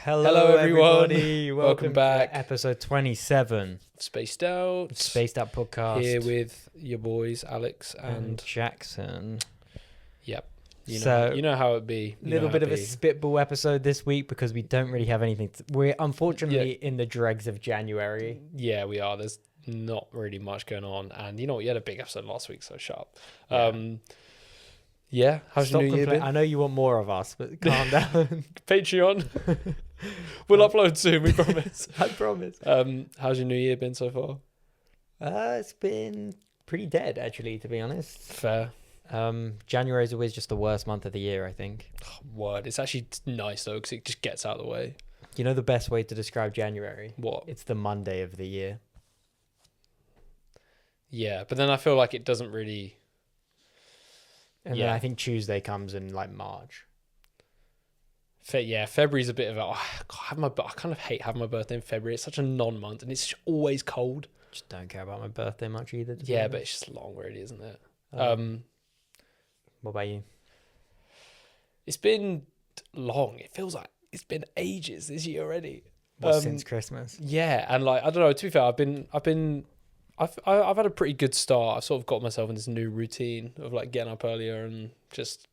Hello everyone. everybody. Welcome back. to episode 27. Spaced Out. Spaced Out podcast. Here with your boys, Alex and Jackson. Yep. You So, know how it be. A little bit of a spitball episode this week because we don't really have anything. We're unfortunately in the dregs of January. Yeah, we are. There's not really much going on. And you know what? You had a big episode last week, so shut up. Yeah. How's your new year been? I know you want more of us, but calm down. Patreon. We'll upload soon, we promise. I promise. How's your new year been so far? It's been pretty dead, actually, to be honest. Fair. January is always just the worst month of the year, I think. Oh, word. It's actually nice, though, because it just gets out of the way. You know the best way to describe January? What? It's the Monday of the year. Yeah, but then I feel like it doesn't really... And then I think Tuesday comes in like March. February's a bit of a... I kind of hate having my birthday in February. It's such a non-month, and it's always cold. Just don't care about my birthday much either. Yeah, but it's just long, really, isn't it? What about you? It's been long. It feels like it's been ages this year already. Since Christmas? Yeah, and like I don't know. To be fair, I've had a pretty good start. I've sort of got myself in this new routine of like getting up earlier and just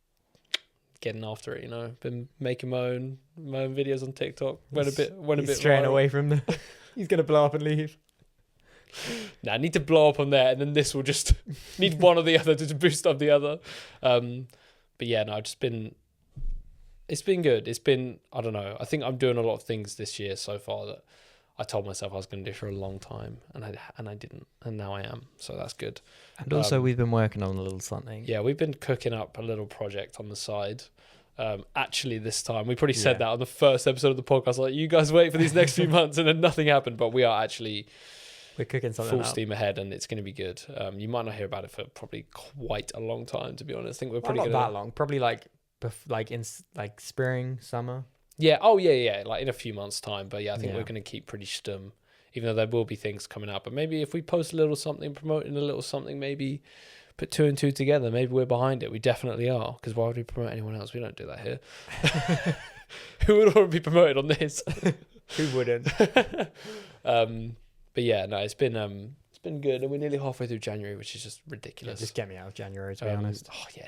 getting after it. You know, been making my own videos on TikTok. Went a bit straying viral. away from the. He's gonna blow up and leave. Nah, I need to blow up on there, and then this will just need one or the other to boost up the other. But yeah, no, it's been good. It's been, I don't know. I think I'm doing a lot of things this year so far that I told myself I was going to do for a long time, and I didn't, and now I am. So that's good. And also, we've been working on a little something. Yeah, we've been cooking up a little project on the side. Actually, this time we probably said that on the first episode of the podcast. Like, you guys wait for these next few months, and then nothing happened. But we are actually. We're cooking something full steam ahead, and it's going to be good. You might not hear about it for probably quite a long time, to be honest. I think we're probably not that long. Probably like in spring, summer. Yeah. Oh, yeah. Like in a few months' time. But yeah, I think we're going to keep pretty stum, even though there will be things coming out. But maybe if we post a little something, promoting a little something, maybe put two and two together. Maybe we're behind it. We definitely are. Because why would we promote anyone else? We don't do that here. Who would want to be promoted on this? Who wouldn't? But yeah, no, it's been good, and we're nearly halfway through January, which is just ridiculous. Yeah, just get me out of January, to be honest. Oh yeah,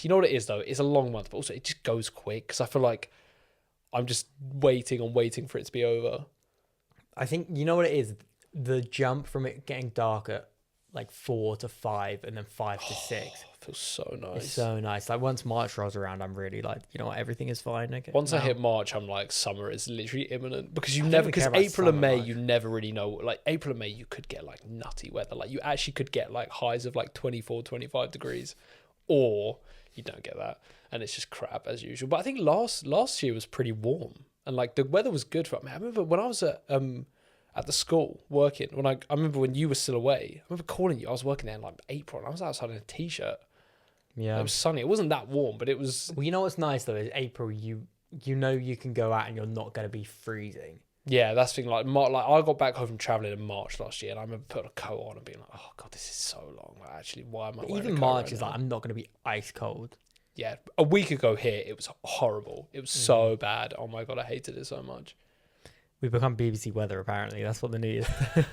you know what it is though. It's a long month, but also it just goes quick because I feel like I'm just waiting for it to be over. I think you know what it is. The jump from it getting dark at like 4 to 5, and then 5 to 6. Feels so nice. It's so nice. Like once March rolls around, I'm really like, you know what, everything is fine. Okay. Once I hit March, I'm like, summer is literally imminent because April and May, you never really know. Like April and May, you could get like nutty weather. Like you actually could get like highs of like 24, 25 degrees, or you don't get that, and it's just crap as usual. But I think last year was pretty warm, and like the weather was good for me. I remember when I was at the school working, when I remember when you were still away. I remember calling you. I was working there in like April, and I was outside in a t-shirt. Yeah, it was sunny. It wasn't that warm, but it was. Well, you know what's nice though is April. You know you can go out and you're not going to be freezing. Yeah, that's the thing. Like I got back home from traveling in March last year, and I remember putting a coat on and being like, "Oh God, this is so long. Like, actually, why am I?" Wearing Even March is like, I'm not going to be ice cold. Yeah, a week ago here, it was horrible. It was so bad. Oh my God, I hated it so much. We've become BBC Weather, apparently. That's what the news is.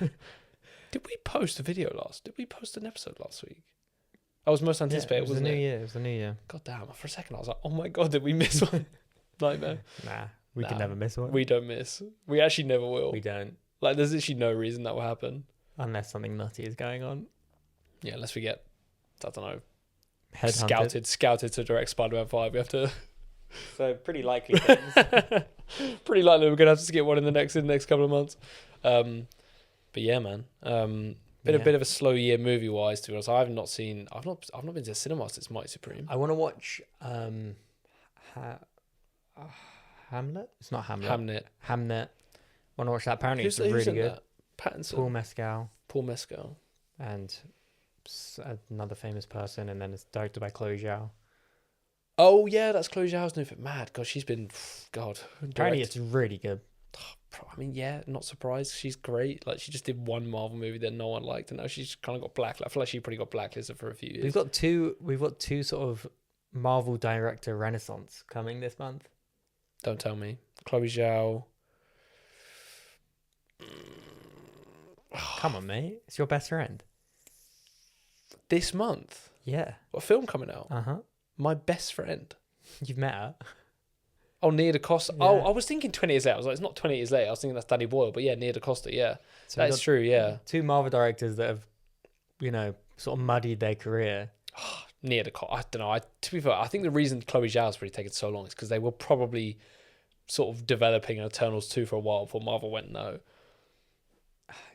Did we post a video Did we post an episode last week? I was most anticipated, wasn't it? It was the new year. God damn, for a second I was like, oh my God, did we miss one? Nightmare. Nah, we can never miss one. We don't miss. We actually never will. We don't. Like, there's actually no reason that will happen. Unless something nutty is going on. Yeah, unless we get, I don't know, Headhunted. scouted to direct Spider-Man 5. We have to... So, pretty likely things. Pretty likely we're going to have to get one in the next couple of months. But yeah, man. Been a bit of a slow year movie wise, to be honest. I've not been to the cinema since Mighty Supreme. I want to watch Hamlet. It's not Hamlet. Hamnet. I want to watch that. Apparently, it's really good. That? Pattinson. Paul Mescal. And another famous person, and then it's directed by Chloe Zhao. Oh yeah, that's Chloe Zhao's new film. Mad, God, she's been Apparently, it's really good. I mean, yeah, not surprised. She's great. Like, she just did one Marvel movie that no one liked, and now she's kind of got blacklisted. I feel like she probably got blacklisted for a few years. We've got two sort of Marvel director renaissance coming this month. Don't tell me. Chloe Zhao, Come on, mate. It's your best friend. This month? Yeah. What film coming out? Uh-huh. My best friend. You've met her. Oh, Nia DaCosta. Yeah. Oh, I was thinking 20 Years Later. I was like, it's not 20 Years Later. I was thinking that's Danny Boyle. But yeah, Nia DaCosta, yeah. So that is true, yeah. 2 Marvel directors that have, sort of muddied their career. Nia DaCosta. I don't know. To be fair, I think the reason Chloe Zhao's really taken so long is because they were probably sort of developing Eternals 2 for a while before Marvel went no.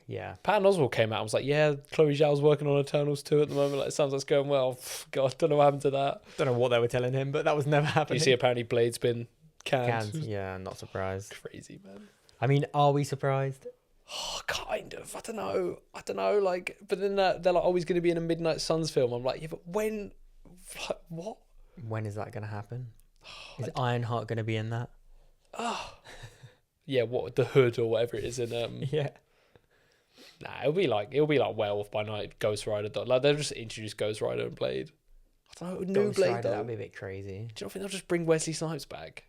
Yeah. Patton Oswalt came out and was like, yeah, Chloe Zhao's working on Eternals 2 at the moment. Like, it sounds like it's going well. God, don't know what happened to that. Don't know what they were telling him, but that was never happening. You see, apparently Blade's been canned. Yeah, not surprised. Crazy, man. I mean, are we surprised? Oh, kind of. I don't know. Like, but then they're like, oh, he's going to be in a Midnight Suns film. I'm like, yeah, but when? Like, what? When is that going to happen? Is Ironheart going to be in that? Oh. Yeah, what, The Hood or whatever it is in Yeah. Nah, it'll be like Werewolf by Night, Ghost Rider. Like, they'll just introduce Ghost Rider and Blade. I don't know, new Ghost Blade Rider, though. that'd be a bit crazy. Do you not think they'll just bring Wesley Snipes back?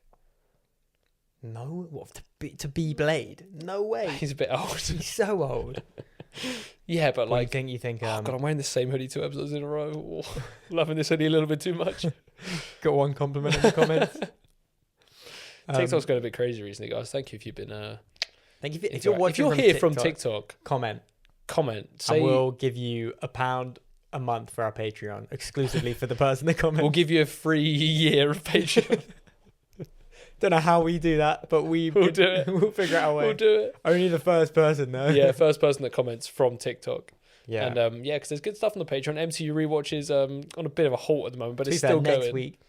No, what, to be Blade? No way. He's a bit old. He's so old. Yeah, but What like, do you think? oh God, I'm wearing the same hoodie 2 episodes in a row. Oh, loving this hoodie a little bit too much. Got one compliment in the comments. TikTok's going a bit crazy recently, guys. Thank you if you've been. Thank you. If you're watching, if you're here from TikTok, comment. Say, I will give you £1 a month for our Patreon, exclusively for the person that comments. We'll give you a free year of Patreon. Don't know how we do that, but we'll do it. We'll figure out a way. We'll do it. Only the first person though. Yeah, first person that comments from TikTok. Yeah. And because there's good stuff on the Patreon. MCU rewatches on a bit of a halt at the moment, but it's still going. Next week.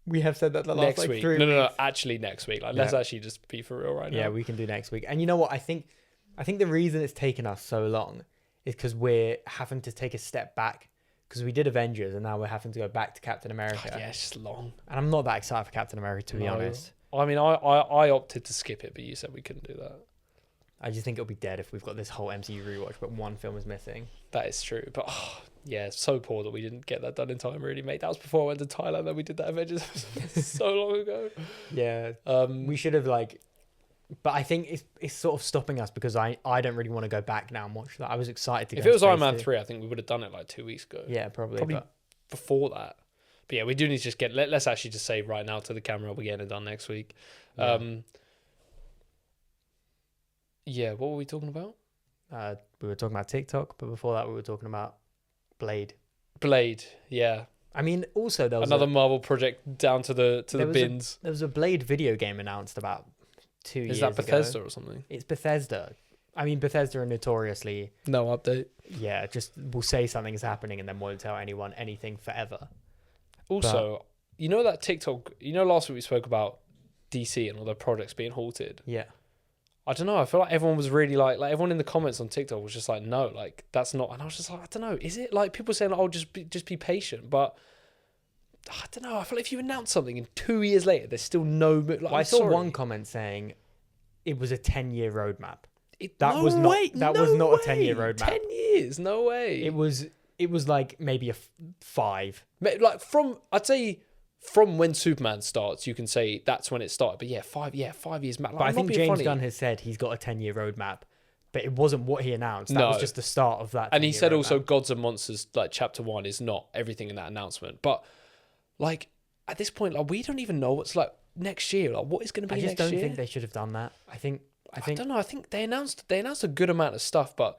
We have said that the last next week. 3 weeks. No. Actually, next week. Like, let's actually just be for real right now. Yeah, we can do next week. And you know what? I think the reason it's taken us so long is because we're having to take a step back, because we did Avengers and now we're having to go back to Captain America. God, yeah, it's just long. And I'm not that excited for Captain America, to be honest. I mean, I opted to skip it, but you said we couldn't do that. I just think it'll be dead if we've got this whole MCU rewatch, but one film is missing. That is true. But yeah, it's so poor that we didn't get that done in time, really, mate. That was before I went to Thailand that we did that Avengers so long ago. Yeah. We should have but I think it's sort of stopping us because I don't really want to go back now and watch that. I was excited to go. If it was Iron Man 3, I think we would have done it like 2 weeks ago. Yeah, probably but before that. But yeah, we do need to just let's actually just say right now to the camera, we're getting it done next week. Yeah. What were we talking about? We were talking about TikTok, but before that we were talking about Blade. Yeah. I mean, also there was another Marvel project down to the bins. There was a Blade video game announced about 2 years ago. Is that Bethesda or something? It's Bethesda. I mean, Bethesda are notoriously... No update. Yeah, just we'll say something's happening and then won't tell anyone anything forever. Also, you know that TikTok... You know last week we spoke about DC and all their projects being halted? Yeah. I don't know. I feel like everyone was really like everyone in the comments on TikTok was just like, no, like that's not. And I was just like, I don't know. Is it like people saying, oh, just be patient? But I don't know. I feel like if you announce something and 2 years later, there's still no. Like, well, I saw one comment saying it was a 10-year roadmap. That was not a 10-year roadmap. 10 years? No way. It was like maybe a 5. Like I'd say from when Superman starts, you can say that's when it started. But 5 years. Like, but I think James Gunn has said he's got a 10-year roadmap, but it wasn't what he announced. That was just the start of that. And he said also Gods and Monsters, like Chapter 1 is not everything in that announcement. But like at this point, like we don't even know what's like next year. Like what is going to be next year? I just don't think they should have done that. I don't know. I think they announced a good amount of stuff, but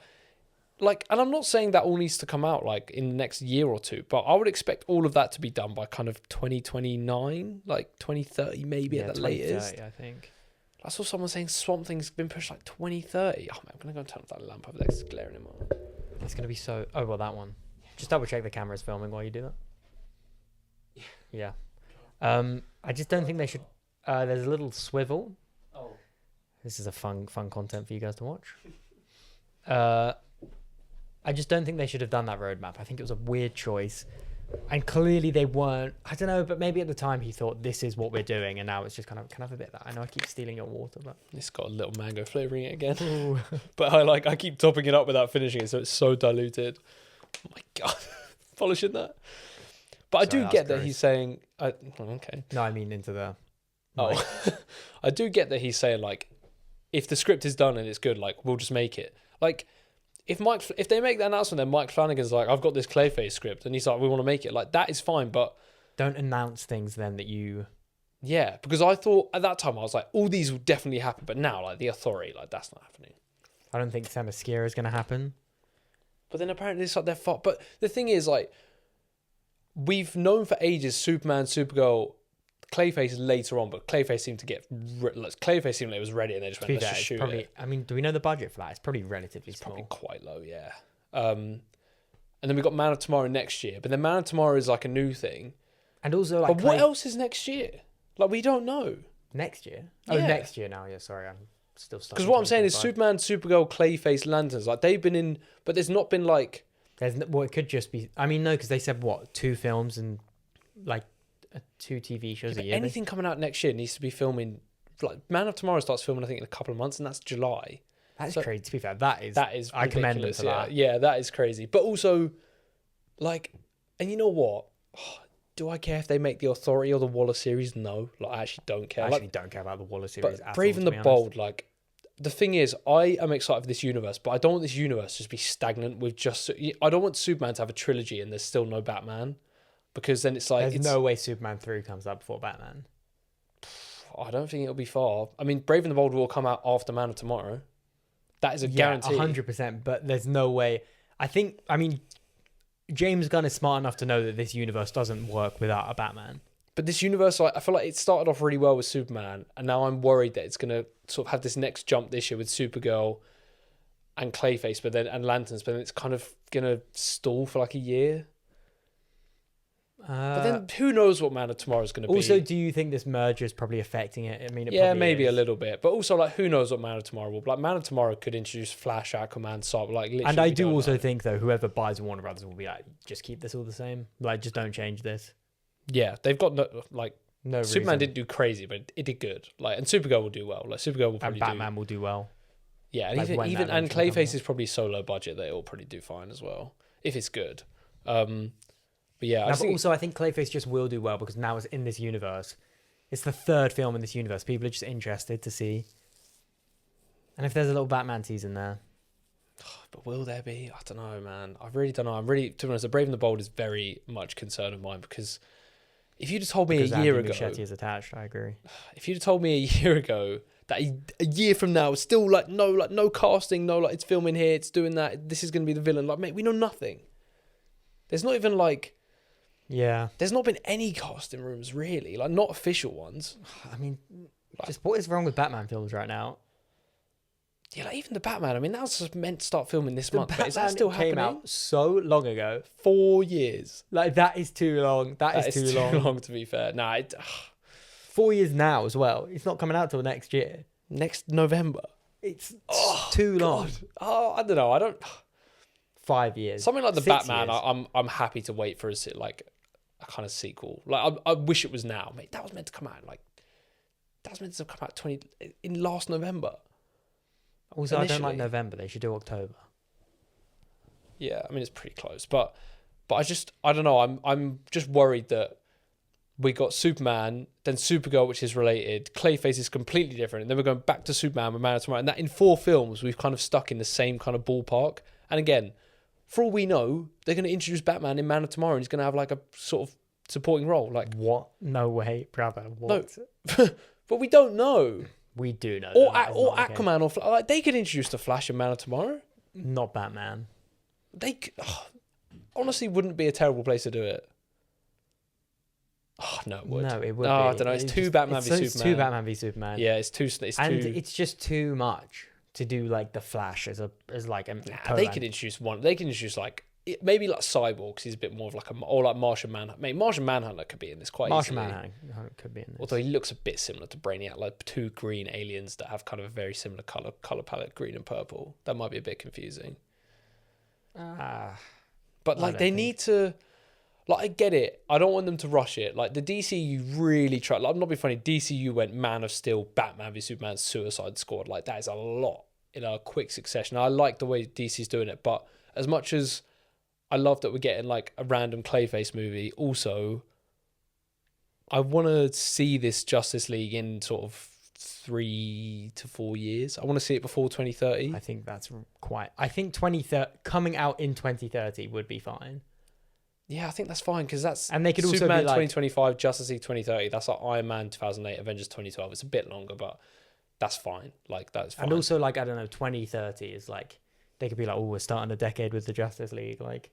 like, and I'm not saying that all needs to come out like in the next year or two, but I would expect all of that to be done by kind of 2029, like 2030 maybe at the latest. I think. I saw someone saying Swamp Thing's been pushed like 2030. Oh man, I'm gonna go and turn off that lamp over there. It's glaring in my eye. It's gonna be so. Oh well, that one. Just double check the camera's filming while you do that. Yeah. I just don't think they should. There's a little swivel. Oh. This is a fun content for you guys to watch. I just don't think they should have done that roadmap. I think it was a weird choice. And clearly they weren't. I don't know, but maybe at the time he thought this is what we're doing, and now it's just kind of, can I have a bit of that? I know I keep stealing your water, but it's got a little mango flavouring it again. But I keep topping it up without finishing it, so it's so diluted. Oh my God. Polishing that. But I do get that he's saying okay. No, I mean into the I do get that he's saying like if the script is done and it's good, like we'll just make it. Like if they make that announcement, then Mike Flanagan's like, I've got this Clayface script, and he's like, we want to make it. Like, that is fine, but don't announce things then that you. Yeah, because I thought at that time I was like, all these will definitely happen, but now like the Authority, like that's not happening. I don't think Themyscira is going to happen. But then apparently it's like they're far. But the thing is, like, we've known for ages Superman, Supergirl, Clayface later on, but Clayface seemed to get Clayface seemed like it was ready, and they just went, let's just shoot it. I mean, do we know the budget for that? It's probably relatively small. Probably quite low, yeah. And then we got Man of Tomorrow next year, but then Man of Tomorrow is like a new thing. And also, like, but what else is next year? Like, we don't know. Next year? Yeah. Oh, next year now. Yeah, sorry, I'm still stuck. Because what I'm saying is Superman, Supergirl, Clayface, Lanterns, like they've been in, but there's not been like. Well, it could just be. I mean, no, because they said what, 2 films and like 2 TV shows a year. Anything coming out next year needs to be filming. Like Man of Tomorrow starts filming, I think, in a couple of months, and that's July. That's crazy. To be fair, that is. I commend them for that. Yeah, that is crazy. But also, like, and you know what? Do I care if they make the Authority or the Waller series? No, like I actually don't care. I actually don't care about the Waller series. But Brave and the Bold, like, the thing is, I am excited for this universe, but I don't want this universe to just be stagnant with just. I don't want Superman to have a trilogy and there's still no Batman, because then it's like there's no way Superman 3 comes out before Batman. I don't think it'll be far. I mean, Brave and the Bold will come out after Man of Tomorrow. That is a guarantee. 100%. But there's no way. I mean, James Gunn is smart enough to know that this universe doesn't work without a Batman. But this universe, I feel like it started off really well with Superman, and now I'm worried that it's going to sort of have this next jump this year with Supergirl and Clayface, and Lanterns, but then it's kind of going to stall for like a year. But then who knows what Man of Tomorrow is going to be. Also, do you think this merger is probably affecting it? I mean, yeah, maybe a little bit. But also, like, who knows what Man of Tomorrow will be. Like, Man of Tomorrow could introduce Flash, Aquaman, Cyber, like, literally. And I do also think, though, whoever buys Warner Brothers will be like, just keep this all the same. Like, just don't change this. Yeah, they've got no Superman reason. didn't do crazy, but it did good. Like, and Supergirl will do well. Like, Supergirl will probably Batman will do well. Yeah, and like even and Clayface is probably so low budget that it will probably do fine as well if it's good. But yeah, I think Clayface just will do well because now it's in this universe. It's the 3rd film in this universe. People are just interested to see. And if there's a little Batman tease in there. But will there be? I don't know, man. I really don't know. I'm really, to be honest, The Brave and the Bold is very much concern of mine because if you'd have told me a year ago... Muschietti is attached, I agree. If you'd have told me a year ago that a year from now, it's still no casting, no, it's filming here, it's doing that, this is going to be the villain. Like, mate, we know nothing. There's not even yeah. There's not been any casting rooms, really. Like, not official ones. I mean, just what is wrong with Batman films right now? Yeah, like, even the Batman, I mean, that was meant to start filming this month, but is that still happening? Came out so long ago. 4 years. Like, that is too long. That is too long, to be fair. Nah, 4 years now as well. It's not coming out till next year. Next November. It's too long. Oh, I don't know. I don't... 5 years. Something like the Batman, I'm happy to wait for a kind of sequel. Like, I wish it was now. Mate, that was meant to come out in last November. Also, initially. I don't like November. They should do October. Yeah, I mean, it's pretty close. But I don't know. I'm just worried that we got Superman, then Supergirl, which is related. Clayface is completely different. And then we're going back to Superman with Man of Tomorrow. And that in 4 films, we've kind of stuck in the same kind of ballpark. And again, for all we know, they're going to introduce Batman in Man of Tomorrow and he's going to have like a sort of supporting role. Like, what? No way, brother. What? No. But we don't know. We do know. Or Aquaman or like they could introduce the Flash in Man of Tomorrow. Not Batman. They honestly wouldn't be a terrible place to do it. Oh no, it would. No, it would. I don't know. It's too Batman v Superman. It's too Batman v Superman. Yeah, it's too. It's just too much to do like the Flash as like. They could introduce one. They can introduce like maybe like Cyborg because he's a bit more of like or like Martian Manhunter. Mate, Martian Manhunter could be in this quite easily. Martian Manhunter could be in this. Although he looks a bit similar to Brainiac, like 2 green aliens that have kind of a very similar color palette, green and purple. That might be a bit confusing. But like they need to. Like, I get it. I don't want them to rush it. Like, the DCU really tried. Like, I'm not being funny. DCU went Man of Steel, Batman v Superman, Suicide Squad. Like, that is a lot in a quick succession. I like the way DC's doing it. But as much as I love that we're getting, like, a random Clayface movie, also, I want to see this Justice League in sort of 3 to 4 years. I want to see it before 2030. I think that's quite. I think 2030 coming out in 2030 would be fine. Yeah, I think that's fine because that's and they could also Superman be like 2025, Justice League 2030. That's like Iron Man 2008, Avengers 2012. It's a bit longer, but that's fine. Like that's fine. And also like I don't know, 2030 is like they could be like, oh, we're starting a decade with the Justice League. Like,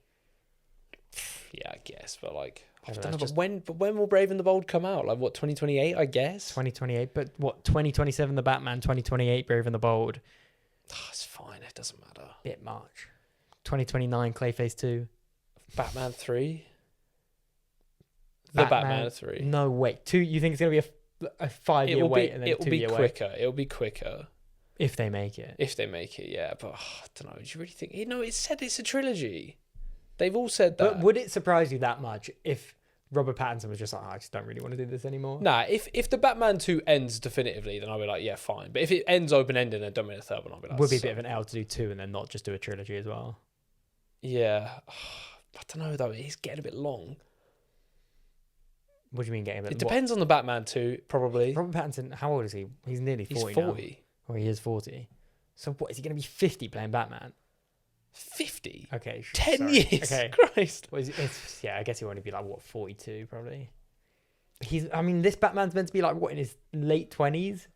yeah, I guess, but like I don't don't know, know. But when will Brave and the Bold come out? Like what 2028? I guess 2028. But what 2027? The Batman. 2028. Brave and the Bold. It's fine. It doesn't matter. Bit much. 2029. Clayface 2. Batman 3. The Batman 3. No, wait. 2. You think it's gonna be a 5-year wait and then a 2-year wait? It'll be quicker. If they make it. Yeah. But I don't know. Do you really think? It said it's a trilogy. They've all said that. But would it surprise you that much if Robert Pattinson was just like, I just don't really want to do this anymore? Nah, if the Batman 2 ends definitively, then I'll be like, yeah, fine. But if it ends open-ended and don't make a third one, I'll be like... Would be a bit of an L to do 2 and then not just do a trilogy as well. Yeah. I don't know, though. It's getting a bit long. What do you mean getting a bit... It depends on the Batman 2, probably. Robert Pattinson, how old is he? He's nearly 40 He's 40. now. Or he is 40. So what, is he going to be 50 playing Batman? 50? Okay. 10 years? Okay. Christ. Well, I guess he'll only be like, what, 42 probably? This Batman's meant to be like, what, in his late 20s?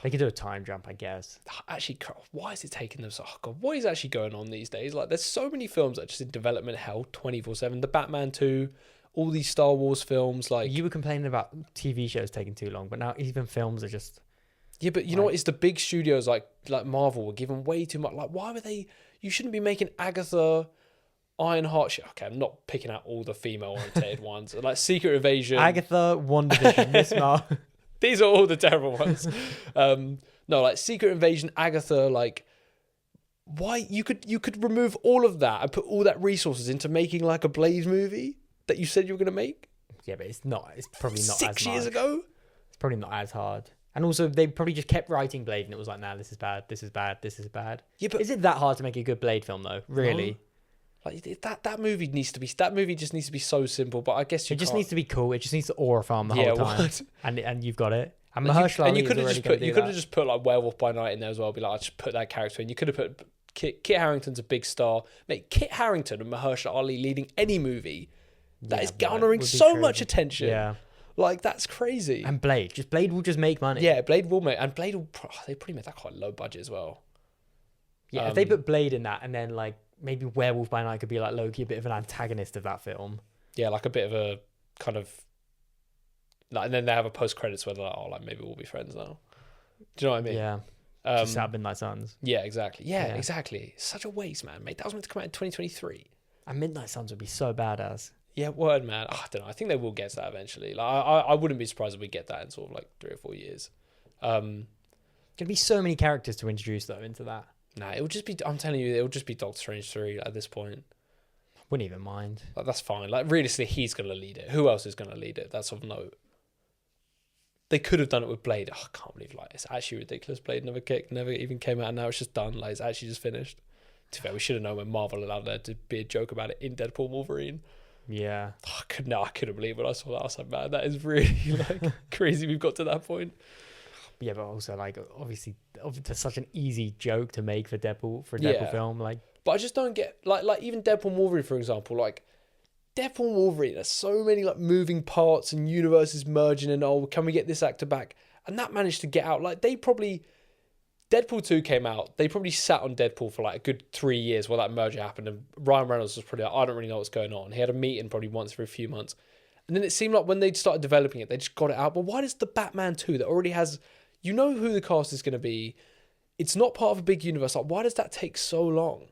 They could do a time jump, I guess. Actually, why is it taking them so... Oh, God, what is actually going on these days? Like, there's so many films that are just in development hell 24/7. The Batman 2, all these Star Wars films, like... You were complaining about TV shows taking too long, but now even films are just... Yeah, but you know what? It's the big studios like Marvel were given way too much. Like, why were they... You shouldn't be making Agatha, Ironheart... Shit. Okay, I'm not picking out all the female-oriented ones. Like, Secret Invasion... Agatha, WandaVision, Miss Marvel... These are all the terrible ones. No, like Secret Invasion, Agatha, like... Why? You could remove all of that and put all that resources into making, like, a Blade movie that you said you were going to make? Yeah, but it's not. It's probably not 6 as years much. ago? It's probably not as hard. And also, they probably just kept writing Blade, and it was like, nah, this is bad, this is bad, this is bad. Yeah, but is it that hard to make a good Blade film, though? Really? No. Like that movie needs to be. That movie just needs to be so simple. But I guess it just needs to be cool. It just needs to aura farm the whole time, what? and you've got it. And Mahershala Ali you could have just put. You could have just put like Werewolf by Night in there as well. Be like, I just put that character in. You could have put Kit Harington's a big star. Mate, Kit Harington and Mahershala Ali leading any movie that is garnering so much attention. Yeah. Like, that's crazy. And Blade will just make money. Yeah, Blade will make, and Blade will, they probably made that quite low budget as well. Yeah, if they put Blade in that, and then like maybe Werewolf by Night could be like Loki, a bit of an antagonist of that film. Yeah, like a bit of a kind of, like, and then they have a post credits where they're like, oh, like maybe we'll be friends now. Do you know what I mean? Yeah. Just out Midnight Suns. Yeah, exactly. Yeah, exactly. Such a waste, man. Mate, that was meant to come out in 2023. And Midnight Suns would be so badass. Yeah, word, man. I don't know. I think they will get to that eventually. Like, I wouldn't be surprised if we get that in sort of like 3 or 4 years. Gonna be so many characters to introduce though into that. Nah, it will just be. I'm telling you, it will just be Doctor Strange 3 at this point. Wouldn't even mind. Like, that's fine. Like, realistically, he's gonna lead it. Who else is gonna lead it? That's of note. They could have done it with Blade. Oh, I can't believe, like, it's actually ridiculous. Blade never even came out, and now it's just done. Like, it's actually just finished. To be fair, we should have known when Marvel allowed there to be a joke about it in Deadpool Wolverine. Yeah. Oh, I couldn't believe it. I saw that. I was like, man, that is really like crazy. We've got to that point. Yeah, but also like obviously it's such an easy joke to make for a Deadpool film. Like, but I just don't get like even Deadpool Wolverine, for example. Like Deadpool Wolverine, there's so many like moving parts and universes merging, and can we get this actor back? And that managed to get out. Like Deadpool 2 came out. They probably sat on Deadpool for like a good 3 years while that merger happened. And Ryan Reynolds was probably like, I don't really know what's going on. He had a meeting probably once for a few months. And then it seemed like when they started developing it, they just got it out. But why does the Batman 2 that already has, you know who the cast is going to be, it's not part of a big universe. Like, why does that take so long?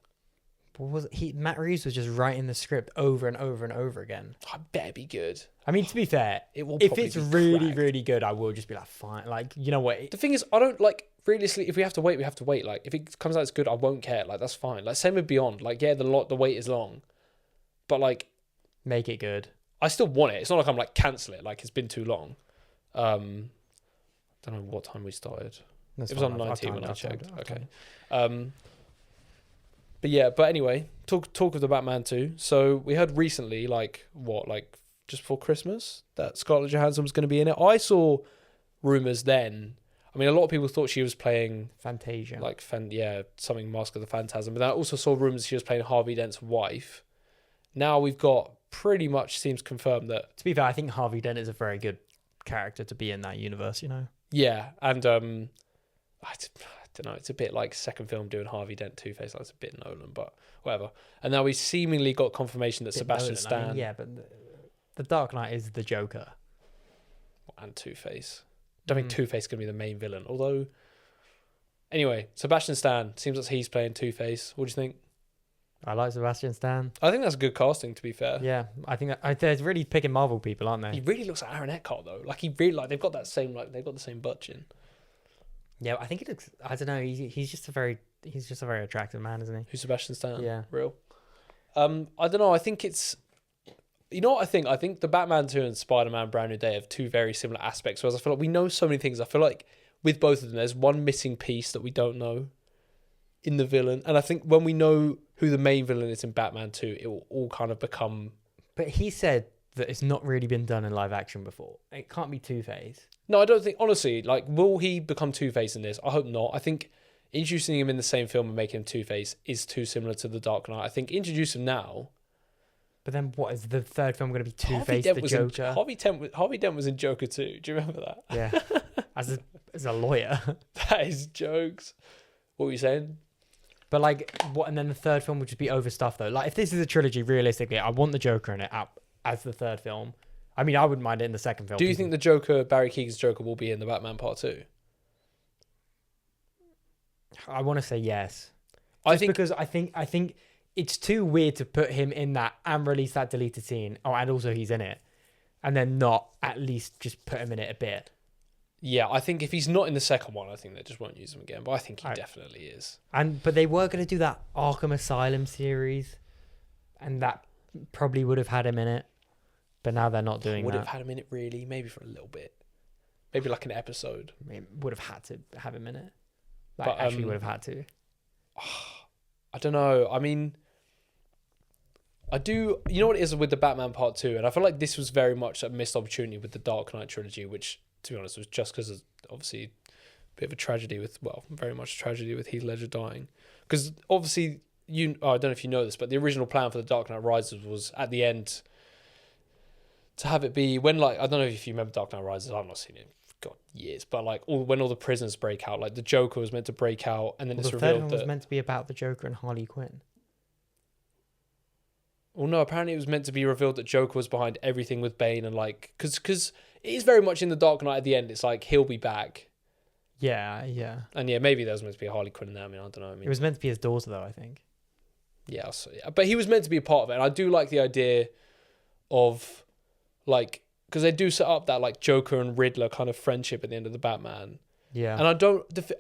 Matt Reeves was just writing the script over and over and over again. I better be good. I mean, to be fair, if it's really, really good, I will just be like, fine. Like, you know what? The thing is, I don't like, realistically, if we have to wait, we have to wait. Like, if it comes out as good, I won't care. Like, that's fine. Like, same with Beyond. Like, yeah, the wait is long. But, like... Make it good. I still want it. It's not like I'm like, cancel it. Like, it's been too long. I don't know what time we started. It was on 19 when I checked. Okay. But yeah, but anyway, talk of the Batman 2. So we heard recently, like just before Christmas, that Scarlett Johansson was going to be in it. I saw rumours then. I mean, a lot of people thought she was playing Fantasia. like something Mask of the Phantasm, but then I also saw rumours she was playing Harvey Dent's wife. Now we've got pretty much seems confirmed that. To be fair, I think Harvey Dent is a very good character to be in that universe. Yeah, and I don't know. It's a bit like second film doing Harvey Dent Two-Face. That's a bit Nolan, but whatever. And now we seemingly got confirmation that Sebastian Stan but the Dark Knight is the Joker and Two-Face. Don't think Two-Face is going to be the main villain. Although, anyway, Sebastian Stan seems like he's playing Two-Face. What do you think? I like Sebastian Stan. I think that's good casting, to be fair. Yeah, I think they're really picking Marvel people, aren't they? He really looks like Aaron Eckhart though. Like he really they've got that same they've got the same butt chin. Yeah, I think it looks. I don't know. He's just a very attractive man, isn't he? Who's Sebastian Stan? Yeah, real. I don't know. I think it's. You know what I think? I think the Batman 2 and Spider-Man Brand New Day have two very similar aspects. Whereas I feel like we know so many things. I feel like with both of them, there's one missing piece that we don't know in the villain. And I think when we know who the main villain is in Batman 2, it will all kind of become... But he said that it's not really been done in live action before. It can't be Two-Face. No, I don't think... Honestly, like, will he become Two-Face in this? I hope not. I think introducing him in the same film and making him Two-Face is too similar to The Dark Knight. I think introduce him now... But then what is the third film going to be? Two-Face, the Joker? Harvey Dent was in Joker 2. Do you remember that? Yeah. As a lawyer. That is jokes. What were you saying? But like, what? And then the third film would just be overstuffed though. Like, if this is a trilogy, realistically, I want the Joker in it as the third film. I mean, I wouldn't mind it in the second film. Do you think the Joker, Barry Keoghan's Joker, will be in the Batman Part 2? I want to say yes. Because I think it's too weird to put him in that and release that deleted scene. Oh, and also he's in it, and then not at least just put him in it a bit. Yeah, I think if he's not in the second one, I think they just won't use him again. But I think he definitely is. But they were going to do that Arkham Asylum series, and that probably would have had him in it. But now they're not doing that. Would have had him in it really? Maybe for a little bit. Maybe like an episode. I mean, would have had to have him in it. Like, but actually would have had to. I don't know. I mean, I do. You know what it is with the Batman Part 2? And I feel like this was very much a missed opportunity with the Dark Knight trilogy, which, to be honest, was just because of obviously a bit of a tragedy very much a tragedy with Heath Ledger dying. Because obviously, I don't know if you know this, but the original plan for the Dark Knight Rises was at the end to have it be when, like, I don't know if you remember Dark Knight Rises. I've not seen it for years, but like when all the prisoners break out, like the Joker was meant to break out, and then it's revealed the third one was meant to be about the Joker and Harley Quinn. Well, no, apparently it was meant to be revealed that Joker was behind everything with Bane, and like, because it is very much in the Dark Knight at the end. It's like he'll be back. Yeah. And yeah, maybe there was meant to be a Harley Quinn in that. I mean, I don't know. It was meant to be his daughter, though, I think. Yeah, but he was meant to be a part of it, and I do like the idea of, like, because they do set up that like Joker and Riddler kind of friendship at the end of the Batman. Yeah. And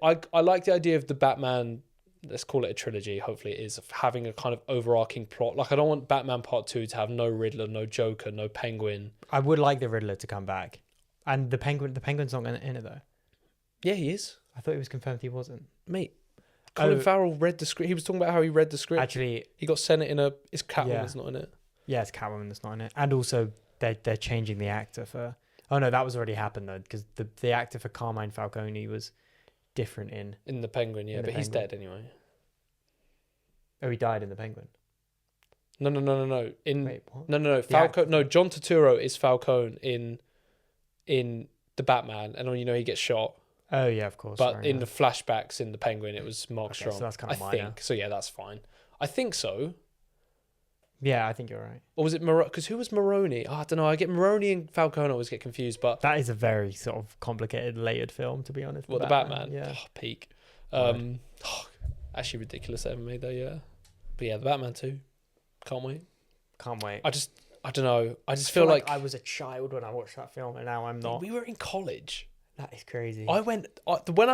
I like the idea of the Batman. Let's call it a trilogy, hopefully it is, of having a kind of overarching plot. Like, I don't want Batman Part 2 to have no Riddler, no Joker, no Penguin. I would like the Riddler to come back. And the Penguin's not in it, though. Yeah, he is. I thought it was confirmed he wasn't. Mate, Colin Farrell read the script. He was talking about how he read the script. Actually... He got sent it in a... It's Catwoman that's not in it. Yeah, it's Catwoman that's not in it. And also, they're changing the actor for... Oh, no, that was already happened, though, because the actor for Carmine Falcone was different in the Penguin, yeah, but he's dead anyway. Oh, he died in the Penguin. No. Wait, what? No. Falcone. No, John Turturro is Falcone in the Batman, and you know he gets shot. Oh yeah, of course. But in the flashbacks in the Penguin, it was Mark Strong. So that's kind of minor. I think so. Yeah, that's fine. I think so. Yeah, I think you're right. Or was it because who was Maroni? Oh, I don't know. I get Maroni and Falcone. I always get confused. But that is a very sort of complicated, layered film, to be honest. What, the Batman? Yeah, peak. Actually ridiculous they ever made though, yeah. But yeah, the Batman 2. Can't wait. I don't know. I just feel like I was a child when I watched that film, and now I'm not. We were in college. That is crazy. When I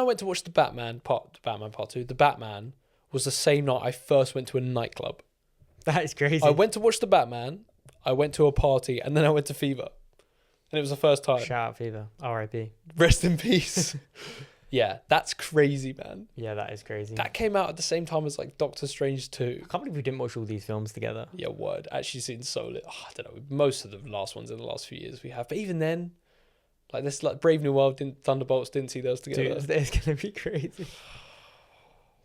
went to watch the Batman Part 2, the Batman was the same night I first went to a nightclub. That is crazy. I went to watch the Batman, I went to a party, and then I went to Fever. And it was the first time. Shout out Fever. R.I.P. Rest in peace. Yeah, that's crazy, man. Yeah, that is crazy. That came out at the same time as like Doctor Strange 2. I can't believe we didn't watch all these films together. Yeah, word. Actually seen I don't know, most of the last ones in the last few years we have. But even then, Like this, like Brave New World, Thunderbolts didn't see those together. Doomsday's gonna be crazy.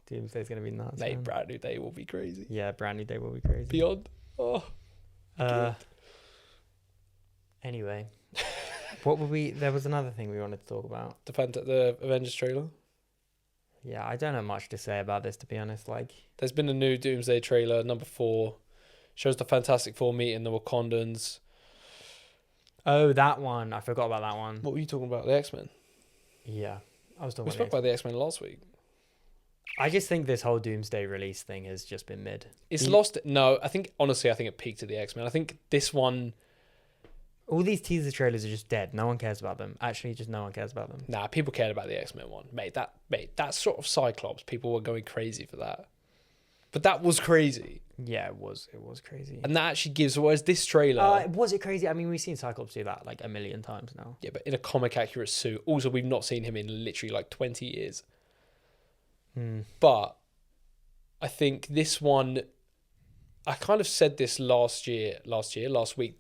Doomsday's gonna be nuts. Mate, Brand New Day will be crazy. Yeah, Brand New Day will be crazy. Beyond. Oh. Anyway, what were we? There was another thing we wanted to talk about. The Avengers trailer. Yeah, I don't know much to say about this, to be honest. Like, there's been a new Doomsday trailer, number 4, shows the Fantastic Four meeting the Wakandans. Oh, that one. I forgot about that one. What were you talking about? The X-Men? Yeah, I was talking. We spoke about the X-Men last week. I just think this whole Doomsday release thing has just been mid. It's lost. No, I think honestly, I think it peaked at the X-Men. I think this one. All these teaser trailers are just dead. No one cares about them. Actually, just no one cares about them. Nah, people cared about the X-Men one, mate. That sort of Cyclops, people were going crazy for that. But that was crazy. Yeah, it was. It was crazy. And that actually gives. Whereas this trailer, was it crazy? I mean, we've seen Cyclops do that like a million times now. Yeah, but in a comic accurate suit. Also, we've not seen him in literally like 20 years. But I think this one, I kind of said this last week,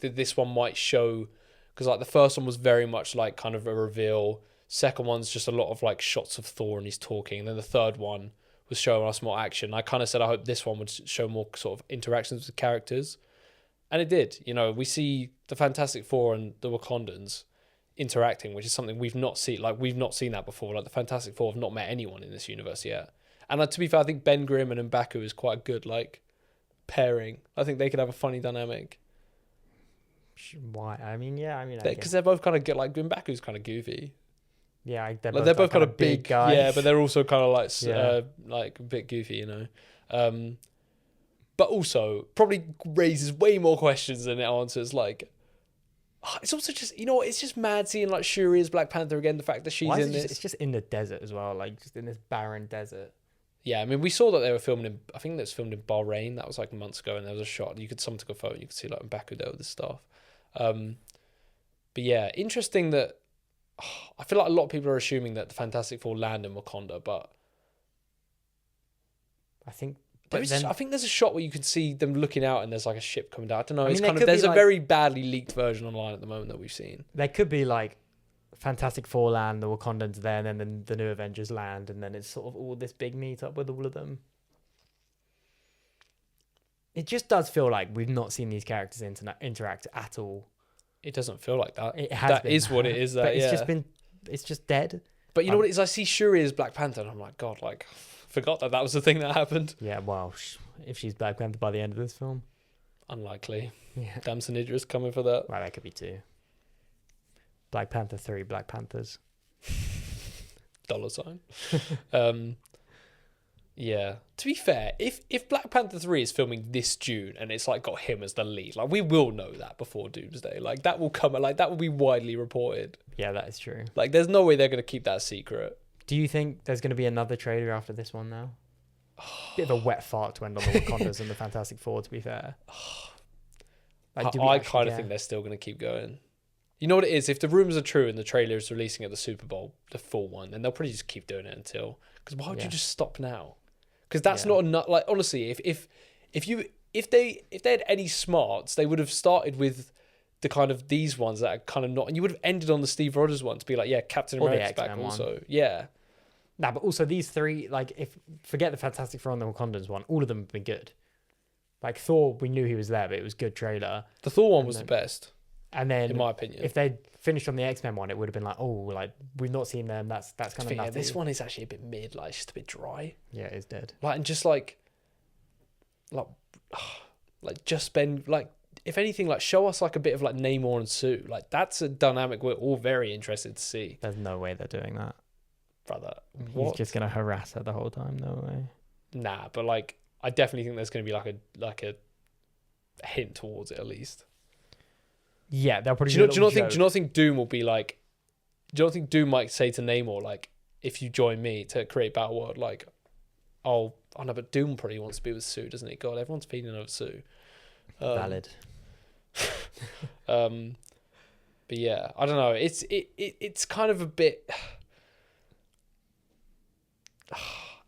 that this one might show, because like the first one was very much like kind of a reveal. Second one's just a lot of like shots of Thor and he's talking. And then the third one was showing us more action. I kind of said I hope this one would show more sort of interactions with characters. And it did. You know, we see the Fantastic Four and the Wakandans interacting, which is something we've not seen. Like, we've not seen that before. Like, the Fantastic Four have not met anyone in this universe yet. And to be fair, I think Ben Grimm and M'Baku is quite a good, like, pairing. I think they could have a funny dynamic. Why? I mean, yeah, I mean... Because they're both kind of good. Like, M'Baku's kind of goofy. Yeah, they're both kind of big guys. Yeah, but they're also kind of like a bit goofy, you know. But also probably raises way more questions than it answers. Like, it's also just, you know what? It's just mad seeing like Shuri as Black Panther again. The fact that she's in this, it's just in the desert as well, like just in this barren desert. Yeah, I mean, we saw that they were filming in. I think that was filmed in Bahrain. That was like months ago, and there was a shot. Someone took a photo. And you could see like M'Baku there with this stuff. But yeah, interesting that. I feel like a lot of people are assuming that the Fantastic Four land in Wakanda, but I think there's a shot where you can see them looking out and there's like a ship coming down. I don't know. It's kind of, there's a very badly leaked version online at the moment that we've seen. There could be like Fantastic Four land, the Wakandans there, and then the new Avengers land, and then it's sort of all this big meetup with all of them. It just does feel like we've not seen these characters interact at all. It doesn't feel like that. It has that been. Is what it is. But it's just dead. But you know what it is? I see Shuri as Black Panther, and I'm like, God, like, forgot that was the thing that happened. Yeah, well, if she's Black Panther by the end of this film, unlikely. Yeah, Damson Idris coming for that. Well, that could be 2. Black Panther 3, Black Panthers. $. Yeah. To be fair, if Black Panther 3 is filming this June and it's like got him as the lead, like we will know that before Doomsday. Like that will come, like that will be widely reported. Yeah, that is true. Like there's no way they're going to keep that secret. Do you think there's going to be another trailer after this one now? Bit of a wet fart to end on the Wakandas and the Fantastic Four, to be fair. Like, I kind of think they're still going to keep going. You know what it is? If the rumors are true and the trailer is releasing at the Super Bowl, the full one, then they'll probably just keep doing it until. Because why would you just stop now? Because that's not enough. Like honestly, if they had any smarts, they would have started with the kind of these ones that are kind of not, and you would have ended on the Steve Rogers one to be like, yeah, Captain America's back also. One. Yeah. Nah, but also these 3, like forget the Fantastic Four and the Wakandans one, all of them have been good. Like Thor, we knew he was there, but it was good trailer. The Thor one was the best. And then, in my opinion, if they'd finished on the X-Men one, it would have been like, oh, like we've not seen them. That's kind of nothing. This one is actually a bit mid. Like it's just a bit dry. Yeah, it's dead. Like and just like just spend like if anything like show us like a bit of like Namor and Sue. Like that's a dynamic we're all very interested to see. There's no way they're doing that, brother. He's just gonna harass her the whole time. No way. Nah, but like I definitely think there's gonna be like a hint towards it at least. Yeah, they'll probably. Do you not think Doom will be like? Do you not think Doom might say to Namor like, if you join me to create Battle World, like, oh no, but Doom probably wants to be with Sue, doesn't he? God, everyone's feeding over Sue. Valid. But yeah, I don't know. It's kind of a bit.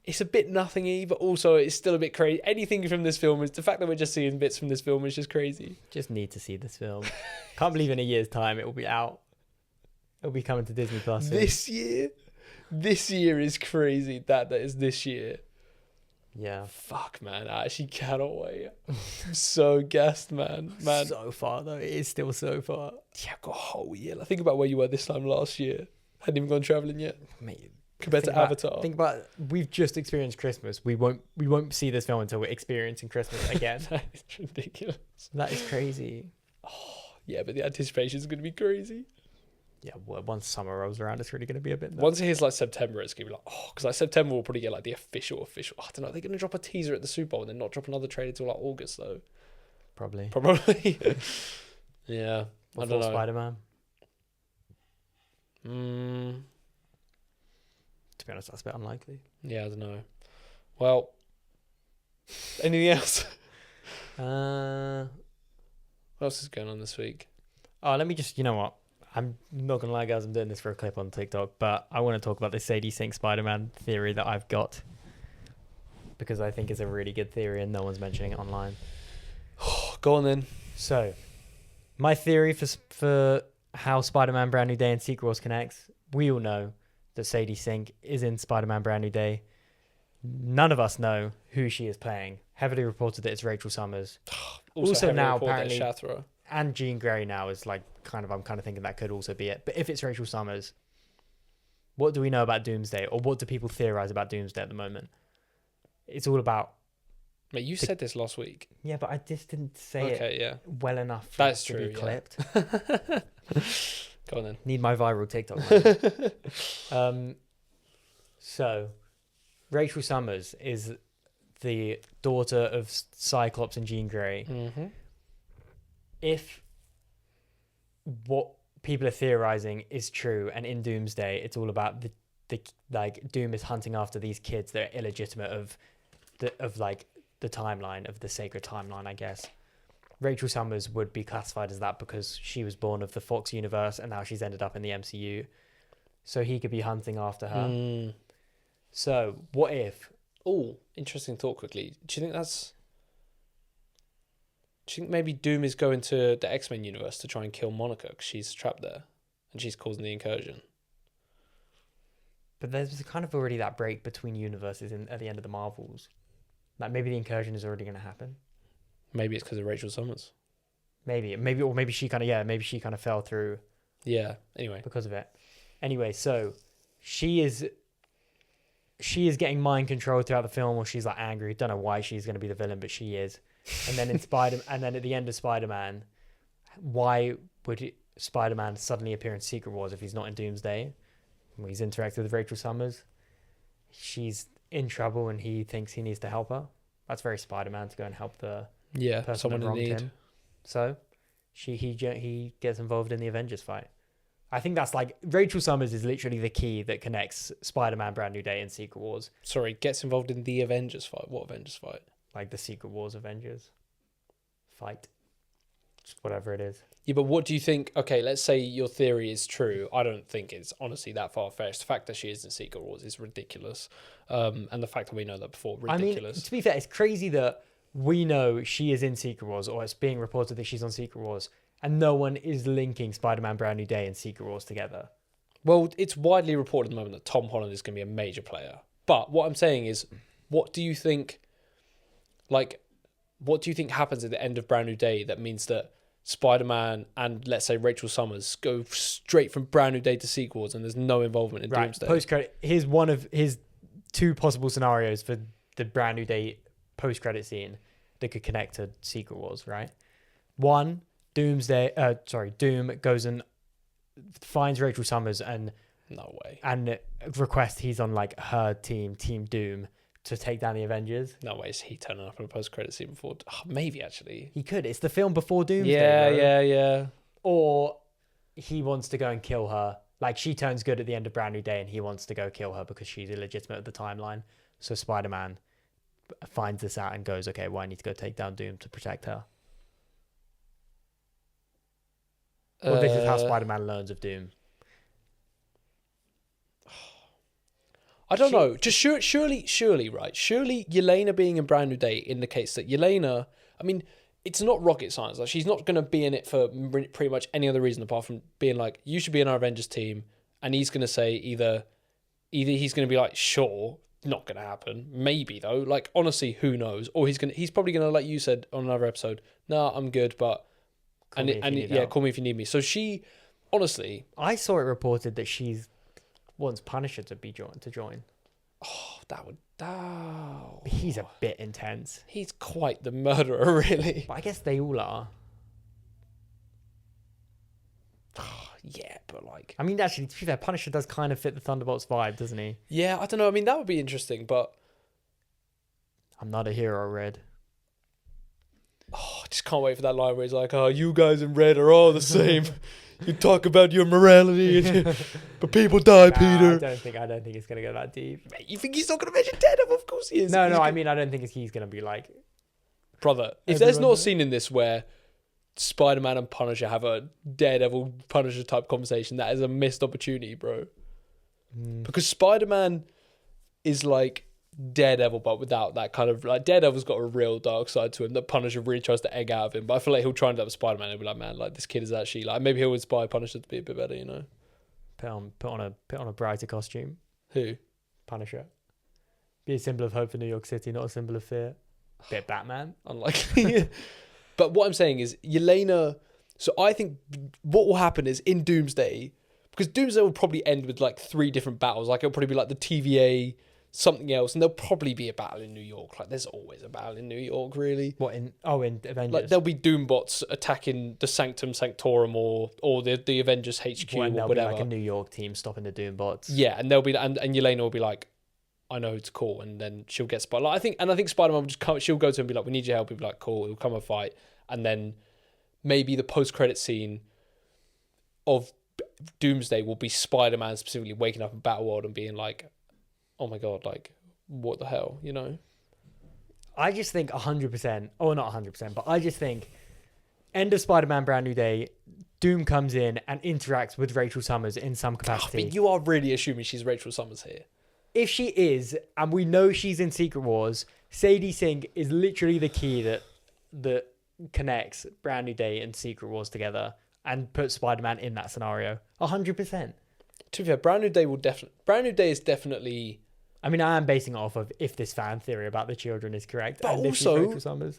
It's a bit nothingy, but also it's still a bit crazy. Anything from this film is the fact that we're just seeing bits from this film is just crazy. Just need to see this film. Can't believe in a year's time it will be out. It'll be coming to Disney Plus soon. This year is crazy. That is this year. Yeah. Fuck, man. I actually cannot wait. I'm so gassed, man. So far, though. It is still so far. Yeah, I've got a whole year. Like, think about where you were this time last year. Hadn't even gone travelling yet. Mate, compared to Avatar. Think about, we've just experienced Christmas. We won't see this film until we're experiencing Christmas again. That is ridiculous. That is crazy. Oh, yeah, but the anticipation is going to be crazy. Yeah, well, once summer rolls around, it's really going to be a bit nuts. Once it hits like September, it's going to be like, oh, because like September we'll probably get like the official. I don't know. They're going to drop a teaser at the Super Bowl and then not drop another trailer until like August though. Probably. Yeah. Before I don't know. Spider-Man. To be honest, that's a bit unlikely. Yeah, I don't know. Well, anything else? What else is going on this week? Oh, let me just, you know what? I'm not gonna lie, guys. I'm doing this for a clip on TikTok, but I want to talk about this Sadie Sink Spider-Man theory that I've got because I think it's a really good theory and no one's mentioning it online. Go on then. So, my theory for how Spider-Man Brand New Day and Secret Wars connects. We all know that Sadie Sink is in Spider-Man Brand New Day. None of us know who she is playing. Heavily reported that it's Rachel Summers. also now apparently, and Jean Grey now is like I'm kind of thinking that could also be it. But if it's Rachel Summers, what do we know about Doomsday, or what do people theorize about Doomsday at the moment? It's all about. Mate, you said this last week. Yeah, but I just didn't say it well enough for That's it to true, be clipped. Go on then. Need my viral TikTok. So, Rachel Summers is the daughter of Cyclops and Jean Grey. Mm-hmm. If what people are theorizing is true, and in Doomsday, it's all about the like Doom is hunting after these kids that are illegitimate of the timeline of the sacred timeline, I guess. Rachel Summers would be classified as that because she was born of the Fox universe and now she's ended up in the MCU. So he could be hunting after her. So what if? Oh, interesting thought quickly. Do you think maybe Doom is going to the X-Men universe to try and kill Monica because she's trapped there and she's causing the incursion? But there's kind of already that break between universes at the end of the Marvels. Like maybe the incursion is already going to happen. Maybe it's because of Rachel Summers. Maybe she kind of fell through. Yeah. Anyway, because of it. Anyway, so she is getting mind controlled throughout the film, or she's like angry. Don't know why she's going to be the villain, but she is. And then at the end of Spider-Man, why would Spider-Man suddenly appear in Secret Wars if he's not in Doomsday? When he's interacted with Rachel Summers, she's in trouble and he thinks he needs to help her. That's very Spider-Man to go and help the person that wronged him. So he gets involved in the Avengers fight. I think that's like Rachel Summers is literally the key that connects Spider-Man Brand New Day and Secret Wars. Sorry, gets involved in the Avengers fight. What Avengers fight? Like the Secret Wars Avengers fight. Just whatever it is. Yeah, but what do you think? Okay, let's say your theory is true. I don't think it's honestly that far-fetched. The fact that she is in Secret Wars is ridiculous. And the fact that we know that before, ridiculous. I mean, to be fair, it's crazy that we know she is in Secret Wars, or it's being reported that she's on Secret Wars, and no one is linking Spider-Man Brand New Day and Secret Wars together. Well, it's widely reported at the moment that Tom Holland is going to be a major player. But what I'm saying is, what do you think happens at the end of Brand New Day that means that Spider-Man and, let's say, Rachel Summers go straight from Brand New Day to Secret Wars and there's no involvement in Doomsday? Post-credit. Here's one of his two possible scenarios for the Brand New Day post-credit scene that could connect to Secret Wars, right? One, Doom goes and finds Rachel Summers and requests he's on like her Team Doom, to take down the Avengers. No way is he turning up in a post-credit scene before. Oh, maybe actually he could. It's the film before Doomsday. Yeah. Or he wants to go and kill her. Like she turns good at the end of Brand New Day, and he wants to go kill her because she's illegitimate of the timeline. So Spider-Man finds this out and goes, "Okay, well, I need to go take down Doom to protect her." Or this is how Spider-Man learns of Doom. I don't know. Just surely, right? Surely Yelena being in Brand New Day indicates that Yelena... I mean, it's not rocket science. Like, she's not going to be in it for pretty much any other reason apart from being like, you should be in our Avengers team. And he's going to say either he's going to be like, sure, not going to happen. Maybe though. Like, honestly, who knows? Or he's probably going to, like you said on another episode, no, I'm good, but call me if you need me. So she, honestly, I saw it reported that she wants Punisher to join. Oh, that would. He's a bit intense. He's quite the murderer, really. But I guess they all are. Yeah, but like... I mean, actually, to be fair, Punisher does kind of fit the Thunderbolts vibe, doesn't he? Yeah, I don't know. I mean, that would be interesting, but... I'm not a hero, Red. Oh, I just can't wait for that line where he's like, oh, you guys in Red are all the same. You talk about your morality, but people die, Peter. I don't think it's going to go that deep. Mate, you think he's not going to mention Daredevil? Of course he is. No, I mean, I don't think he's going to be like... Brother, if there's not a scene in this where Spider-Man and Punisher have a Daredevil Punisher type conversation, that is a missed opportunity, bro. Because Spider-Man is like Daredevil, but without that kind of, like, Daredevil's got a real dark side to him that Punisher really tries to egg out of him. But I feel like he'll try and do that with Spider-Man. He'll be like, man, like, this kid is actually, like, maybe he'll inspire Punisher to be a bit better, you know? Put on a brighter costume. Who? Punisher. Be a symbol of hope for New York City, not a symbol of fear. Bit Batman. Unlikely. But what I'm saying is, Yelena... So I think what will happen is in Doomsday, because Doomsday will probably end with like 3 different battles. Like, it'll probably be like the TVA, something else, and there'll probably be a battle in New York. Like, there's always a battle in New York, really. What, in Avengers? Like, there'll be Doombots attacking the Sanctum Sanctorum or the Avengers HQ or whatever. Be like a New York team stopping the Doombots. Yeah, and they'll be and Yelena will be like, I know who to call, and then she'll get spotlight. I think Spider-Man will just come. She'll go to him and be like, "We need your help." He'll be like, "Cool." He'll come and fight, and then maybe the post-credit scene of Doomsday will be Spider-Man specifically waking up in Battleworld and being like, "Oh my god, like, what the hell?" You know. I just think 100%, or not 100%, but I just think end of Spider-Man Brand New Day, Doom comes in and interacts with Rachel Summers in some capacity. But you are really assuming she's Rachel Summers here. If she is, and we know she's in Secret Wars, Sadie Sink is literally the key that connects Brand New Day and Secret Wars together and puts Spider-Man in that scenario. 100%. To be fair, Brand New Day is definitely... I mean, I am basing it off of if this fan theory about the children is correct. But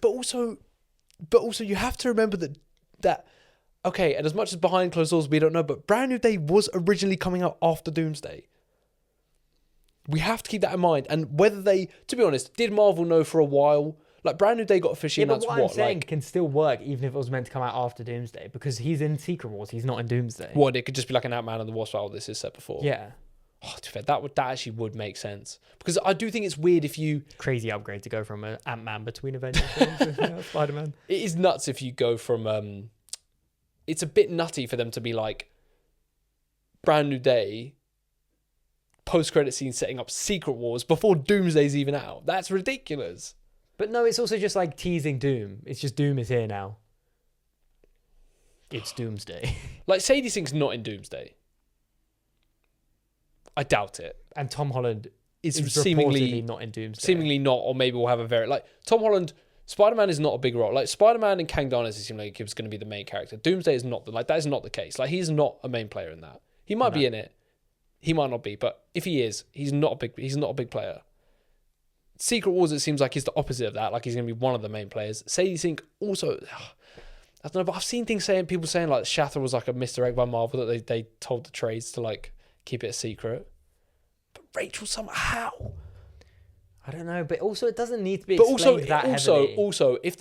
also, you have to remember that okay, and as much as behind closed doors we don't know, but Brand New Day was originally coming out after Doomsday. We have to keep that in mind. And whether to be honest, did Marvel know for a while? Like, Brand New Day got officially announced. But what I'm saying can still work even if it was meant to come out after Doomsday, because he's in Secret Wars, he's not in Doomsday. What, it could just be like an Ant-Man and the Wasp battle this is set before? Yeah. Oh, to be fair, that actually would make sense. Because I do think it's weird if you... Crazy upgrade to go from an Ant-Man between Avengers and Spider-Man. It is nuts if you go from... It's a bit nutty for them to be like, Brand New Day... post-credit scene setting up Secret Wars before Doomsday's even out. That's ridiculous. But no, it's also just like teasing Doom. It's just Doom is here now. It's Doomsday. Like, Sadie Sink's not in Doomsday. I doubt it. And Tom Holland is seemingly not in Doomsday. Seemingly not, or maybe we'll have a very... Like, Tom Holland... Spider-Man is not a big role. Like, Spider-Man and Kang Dynasty seem like he was going to be the main character. Doomsday is not... That is not the case. Like, he's not a main player in that. He might be in it. He might not be, but if he is, he's not a big player. Secret Wars, it seems like, is the opposite of that. Like, he's going to be one of the main players. Sadie Sink also, I don't know, but I've seen people saying like Shatter was like a Mr. Egg by Marvel, that they told the trades to like keep it a secret. But Rachel somehow, I don't know, but also it doesn't need to be explained that heavily. Also, if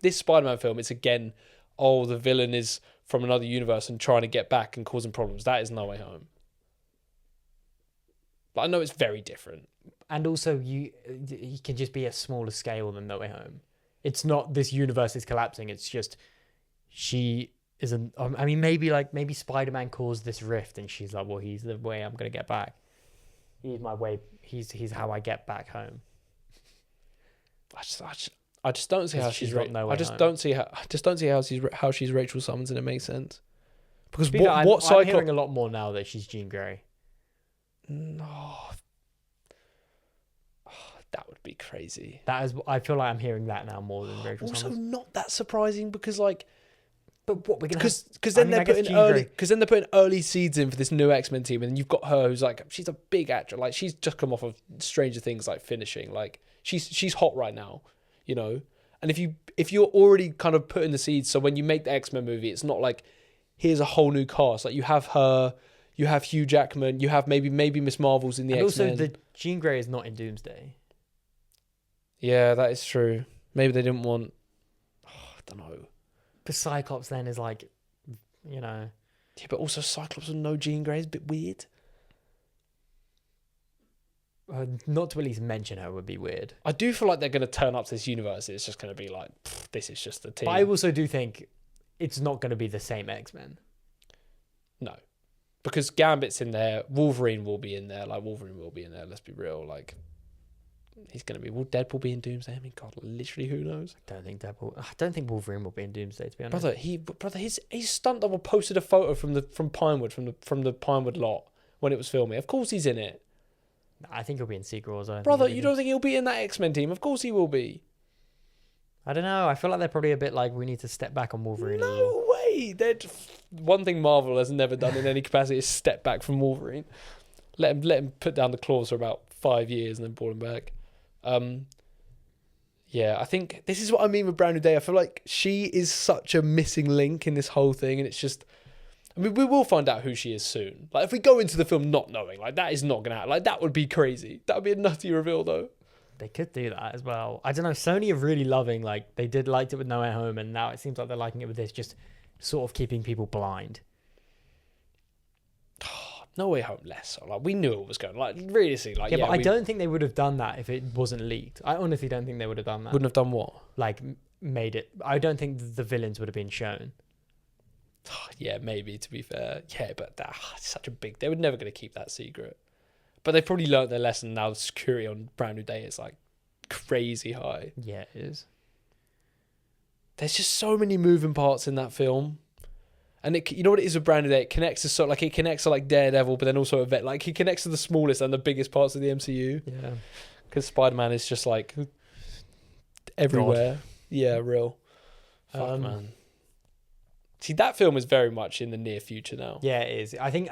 this Spider-Man film is again, oh, the villain is from another universe and trying to get back and causing problems, that is No Way Home. But I know it's very different. And also, you can just be a smaller scale than No Way Home. It's not this universe is collapsing. It's just she isn't. I mean, maybe Spider-Man caused this rift, and she's like, well, he's the way I'm gonna get back. He's my way. He's how I get back home. I just don't see how she's right. I just don't see how she's Rachel Summers, and it makes sense. Because I'm hearing a lot more now that she's Jean Grey. No. That would be crazy. That is, I feel like I'm hearing that now more than Rachel Also, Summers. not that surprising because like, but what we're gonna because then they're putting early seeds in for this new X-Men team, and you've got her who's like, she's a big actress, like she's just come off of Stranger Things, like finishing, like she's hot right now, you know. And if you're already kind of putting the seeds, so when you make the X-Men movie, it's not like here's a whole new cast. Like you have her, you have Hugh Jackman, you have maybe Miss Marvel's in the X-Men. Also, the Jean Grey is not in Doomsday. Yeah, that is true. Maybe they didn't want. I don't know. But Cyclops then is like, you know. Yeah, but also Cyclops with no Jean Grey is a bit weird. Not to at least mention her would be weird. I do feel like they're going to turn up to this universe. It's just going to be like, this is just the team. But I also do think it's not going to be the same X-Men. No. Because Gambit's in there. Wolverine will be in there. Like, Wolverine will be in there. Let's be real. Like, he's going to be... Will Deadpool be in Doomsday? I mean, God, literally, who knows? I don't think Wolverine will be in Doomsday, to be honest. Brother, his stunt double posted a photo from Pinewood, from the Pinewood lot when it was filming. Of course he's in it. I think he'll be in Secret Wars. Brother, you don't think he'll be in that X-Men team? Of course he will be. I don't know. I feel like they're probably a bit like, we need to step back on Wolverine. No way. One thing Marvel has never done in any capacity is step back from Wolverine. Let him put down the claws for about 5 years and then pull him back. Yeah, I think this is what I mean with Brand New Day. I feel like she is such a missing link in this whole thing, and it's just... I mean, we will find out who she is soon. Like, if we go into the film not knowing, like, that is not going to happen. Like, that would be crazy. That would be a nutty reveal, though. They could do that as well. I don't know. Sony are really loving, like, they liked it with No Way Home, and now it seems like they're liking it with this, just sort of keeping people blind. No Way Home less so. Like, we knew it was going. Like, really, like, but I don't think they would have done that if it wasn't leaked. I honestly don't think they would have done that. Wouldn't have done what? Like, made it. I don't think the villains would have been shown. Yeah, maybe, to be fair. Yeah, but that's such a big... They were never going to keep that secret. But they've probably learned their lesson now. The security on Brand New Day is, like, crazy high. Yeah, it is. There's just so many moving parts in that film. And you know what it is with Brand New Day? It connects to, like, Daredevil, but then also like, it connects to the smallest and the biggest parts of the MCU. Yeah. Because Spider-Man is just, like, everywhere. God. Yeah, real. Fuck, man. See, that film is very much in the near future now. Yeah, it is. I think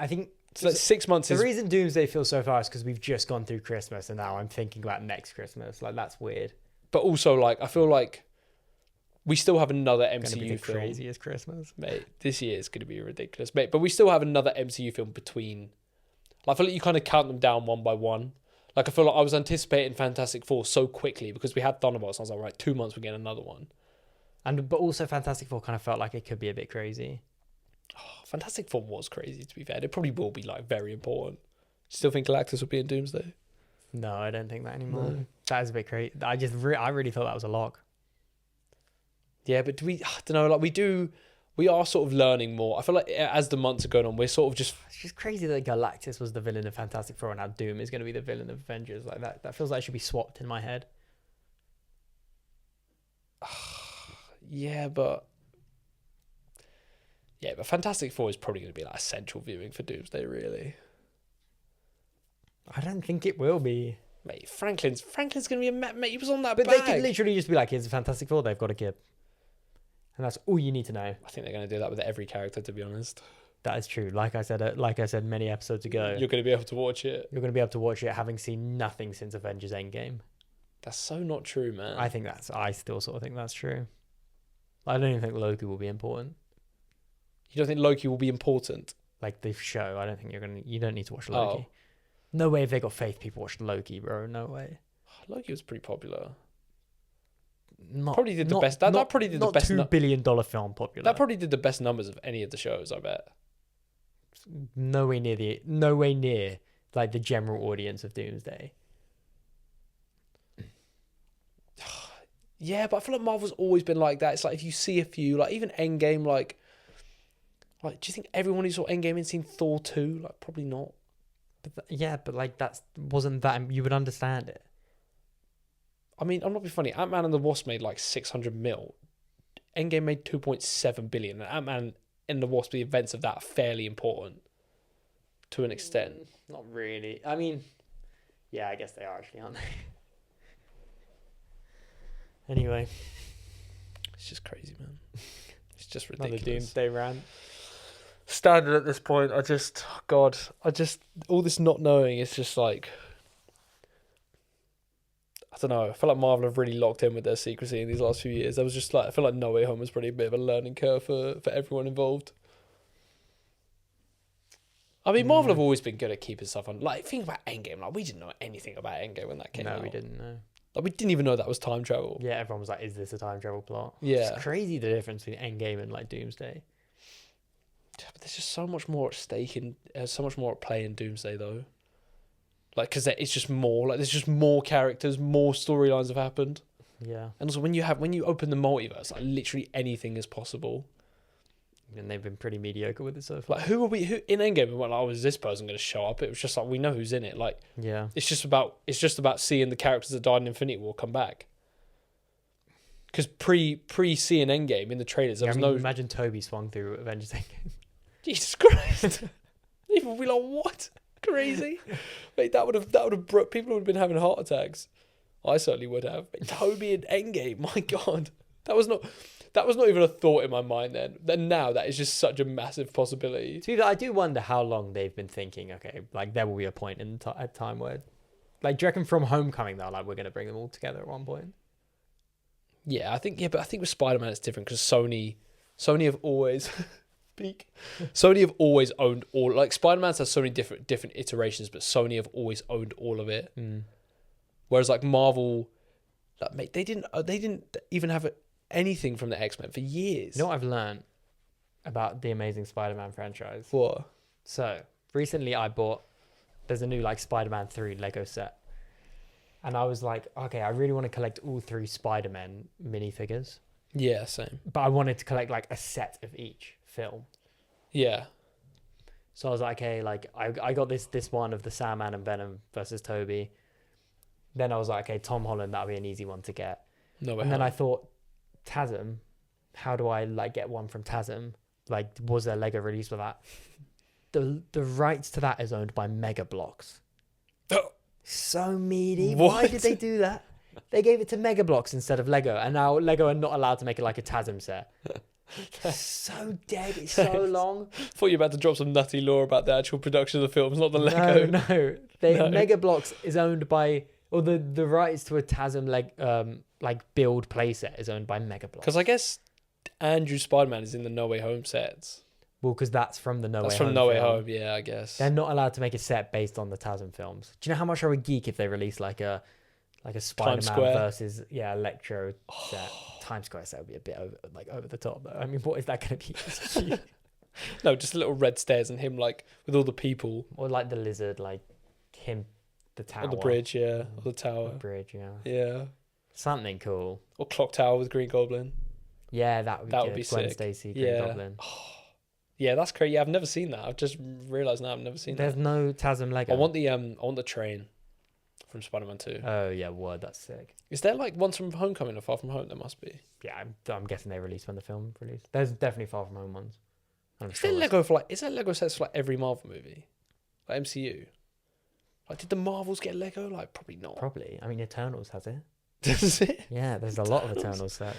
it's like 6 months. The reason Doomsday feels so far is because we've just gone through Christmas, and now I'm thinking about next Christmas. Like, that's weird. But also, like, I feel like we still have another MCU film. It's film. Crazy as Christmas, mate. This year is going to be ridiculous, mate. But we still have another MCU film between. Like, I feel like you kind of count them down one by one. Like, I feel like I was anticipating Fantastic Four so quickly because we had Thunderbolts. And I was like, right, 2 months we get another one. But also Fantastic Four kind of felt like it could be a bit crazy. Oh, Fantastic Four was crazy, to be fair. It probably will be, like, very important. Still think Galactus will be in Doomsday? No, I don't think that anymore. No. That is a bit crazy. I really thought that was a lock. Yeah, but I don't know, like, we are sort of learning more. I feel like as the months are going on, we're sort of just... It's just crazy that Galactus was the villain of Fantastic Four and now Doom is going to be the villain of Avengers. Like, that feels like it should be swapped in my head. Yeah, but Fantastic Four is probably going to be like essential viewing for Doomsday, really. I don't think it will be. Mate, Franklin's going to be mate, he was on that But bag. They could literally just be like, here's a Fantastic Four, they've got a kid. And that's all you need to know. I think they're going to do that with every character, to be honest. That is true. Like I said many episodes ago. You're going to be able to watch it. You're going to be able to watch it having seen nothing since Avengers Endgame. That's so not true, man. I still sort of think that's true. I don't even think Loki will be important. You don't think Loki will be important? Like the show, I don't think you don't need to watch Loki. Oh. No way if they got faith people watched Loki, bro. No way. Loki was pretty popular. Not probably did the best. That probably did the best. $2 billion film popular. That probably did the best numbers of any of the shows, I bet. Nowhere near like the general audience of Doomsday. Yeah, but I feel like Marvel's always been like that. It's like if you see a few, like even Endgame, like do you think everyone who saw Endgame had seen Thor 2? Like, probably not. But like wasn't that you would understand it. I mean, I'm not being funny. Ant-Man and the Wasp made like 600 mil. Endgame made 2.7 billion. And Ant-Man and the Wasp, the events of that are fairly important to an extent. Not really. I mean, yeah, I guess they are actually, aren't they? Anyway, it's just crazy, man. It's just ridiculous. Another Doomsday rant. Standard at this point. All this not knowing is just like, I don't know. I feel like Marvel have really locked in with their secrecy in these last few years. I feel like No Way Home was probably a bit of a learning curve for everyone involved. I mean, Marvel have always been good at keeping stuff on. Like, think about Endgame. Like, we didn't know anything about Endgame when that came out. No, we didn't know. Like, we didn't even know that was time travel. Yeah, everyone was like, "Is this a time travel plot?" Yeah, it's crazy the difference between Endgame and like Doomsday. But there's just so much more at stake so much more at play in Doomsday though. Like, because it's just more. Like, there's just more characters, more storylines have happened. Yeah. And also, when you open the multiverse, like literally anything is possible. And they've been pretty mediocre with it so far. Like, who in Endgame? We went, "Oh, is this person going to show up?" It was just like, we know who's in it. Like, yeah, it's just about seeing the characters that died in Infinity War come back. Because pre seeing Endgame in the trailers, there was no. Imagine Toby swung through Avengers Endgame. Jesus Christ! People would be like, "What? Crazy!" Mate, that would have people would have been having heart attacks. I certainly would have. But Toby in Endgame, my God, that was not even a thought in my mind then. Then now that is just such a massive possibility. I do wonder how long they've been thinking. Okay, like there will be a point in time where, like, do you reckon from Homecoming though, like we're gonna bring them all together at one point? Yeah, but I think with Spider-Man it's different because Sony have always Sony have always owned all. Like, Spider-Man's has so many different iterations, but Sony have always owned all of it. Whereas like Marvel, like, mate, they didn't even have anything from the X-Men for years. You know what I've learned about the Amazing Spider-Man franchise? What? So recently there's a new like Spider-Man 3 Lego set. And I was like, okay, I really want to collect all 3 Spider-Man minifigures. Yeah, same. But I wanted to collect like a set of each film. Yeah. So I was like, okay, like I got this one of the Sandman and Venom versus Toby. Then I was like, okay, Tom Holland, that'll be an easy one to get. Then I thought, TASM, how do I like get one from TASM? Like, was there Lego release for that? The rights to that is owned by Mega Bloks. Oh. So meaty. What? Why did they do that? They gave it to Mega Bloks instead of Lego, and now Lego are not allowed to make it like a TASM set. It's so dead. It's so long. Thought you were about to drop some nutty lore about the actual production of the films, not the Lego. No. Mega Bloks is owned by, or the rights to a TASM like build playset is owned by Mega Bloks. Because I guess Andrew Spider-Man is in the No Way Home sets. Well, because that's from the No Way Home. That's from No Way Home, yeah, I guess. They're not allowed to make a set based on the TASM films. Do you know how much I would geek if they released like a Spider-Man versus Electro set? Times Square set would be a bit over the top though. I mean, what is that going to be? No, just little red stairs and him like with all the people. Or like the lizard, like him, the tower. On the bridge, yeah. Or the tower. The bridge, yeah. Yeah. Something cool. Or Clock Tower with Green Goblin. Yeah, that would be sick. Gwen Stacy, Green Goblin. Yeah, that's crazy. Yeah, I've never seen that. I've just realised now I've never seen There's that. no TASM Lego. I want the train from Spider-Man 2. Oh yeah, word, that's sick. Is there like ones from Homecoming or Far From Home? There must be. Yeah, I'm guessing they released when the film released. There's definitely Far From Home ones. Is there Lego sets for like every Marvel movie? Like MCU? Like, did the Marvels get Lego? Like, probably not. Probably. I mean, Eternals has it. Does it? Yeah, there's a lot of Eternals sets.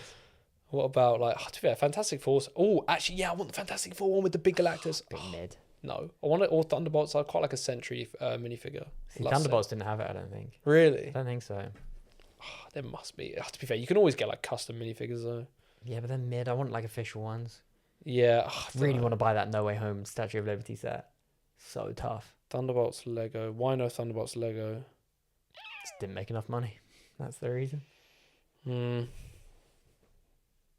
What about, like, to be fair, Fantastic Four? Oh, actually, yeah, I want the Fantastic Four one with the big Galactus. Bit mid. No. I want it all Thunderbolts. I quite like a Sentry minifigure. See, Thunderbolts didn't have it, I don't think. Really? I don't think so. There must be. To be fair, you can always get, like, custom minifigures, though. Yeah, but they're mid. I want, like, official ones. Yeah. I really want to buy that No Way Home Statue of Liberty set. So tough. Thunderbolts Lego. Why no Thunderbolts Lego? Just didn't make enough money. That's the reason.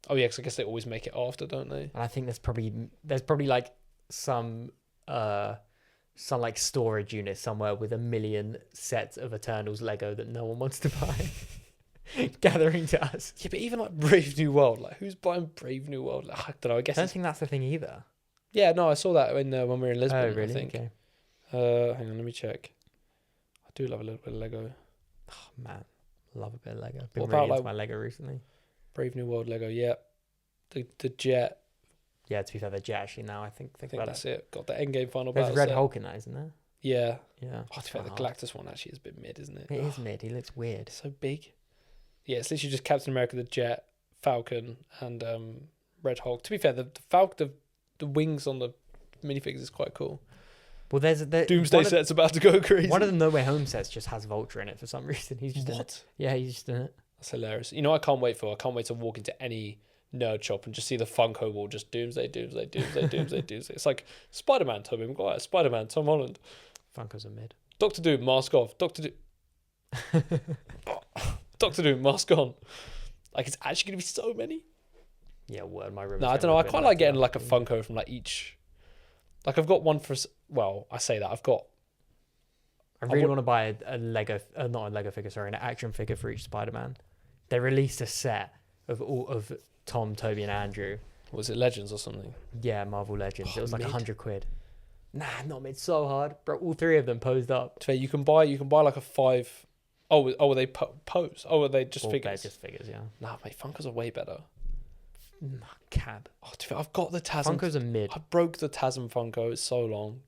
Oh yeah, because I guess they always make it after, don't they? And I think there's probably like some like storage unit somewhere with 1 million sets of Eternals Lego that no one wants to buy. Gathering dust. Yeah, but even like Brave New World, like who's buying Brave New World? Like, I don't know. I guess I don't think that's the thing either. Yeah, no, I saw that when we were in Lisbon. Oh really? I think. Okay. Hang on, let me check. I do love a little bit of Lego. Oh man, love a bit of Lego. Been really into my Lego recently. Brave New World Lego, yeah. The jet. Yeah, to be fair, the jet actually now I think about that's it. Got the Endgame final There's battle. Red set. Hulk in that, isn't there? Yeah. Yeah. Oh, to be fair, the Galactus one actually is a bit mid, isn't it? It is mid. He looks weird. So big. Yeah, it's literally just Captain America, the Jet, Falcon, and Red Hulk. To be fair, the Falcon, the wings on the minifigures is quite cool. Well, there's Doomsday set's about to go crazy. One of the No Way Home sets just has Vulture in it for some reason. He's just in it. Yeah, he's just in it. That's hilarious. You know, I can't wait to walk into any nerd shop and just see the Funko wall, just Doomsday, Doomsday, Doomsday, Doomsday, Doomsday. It's like Spider-Man, Tobey Maguire, Spider-Man, Tom Holland. Funkos are mid. Doctor Doom, mask off. Doctor Doom, mask on. Like, it's actually going to be so many. Yeah, word, my room. No, I don't know. I quite like getting like a Funko from like each. Like, I've got one for. Well, I say that. I really want to buy a Lego, not a Lego figure, sorry, an action figure for each Spider-Man. They released a set of Tom, Toby, and Andrew. Was it Legends or something? Yeah, Marvel Legends. It was like £100. Nah, not made so hard, bro. All three of them posed up. You can buy like a 5. Oh, were they pose? Oh, are they just figures? They're just figures, yeah. Nah, mate, Funkos are way better. Nah, cab. Oh, I've got the TASM. Funkos are mid. I broke the TASM Funko. It's so long.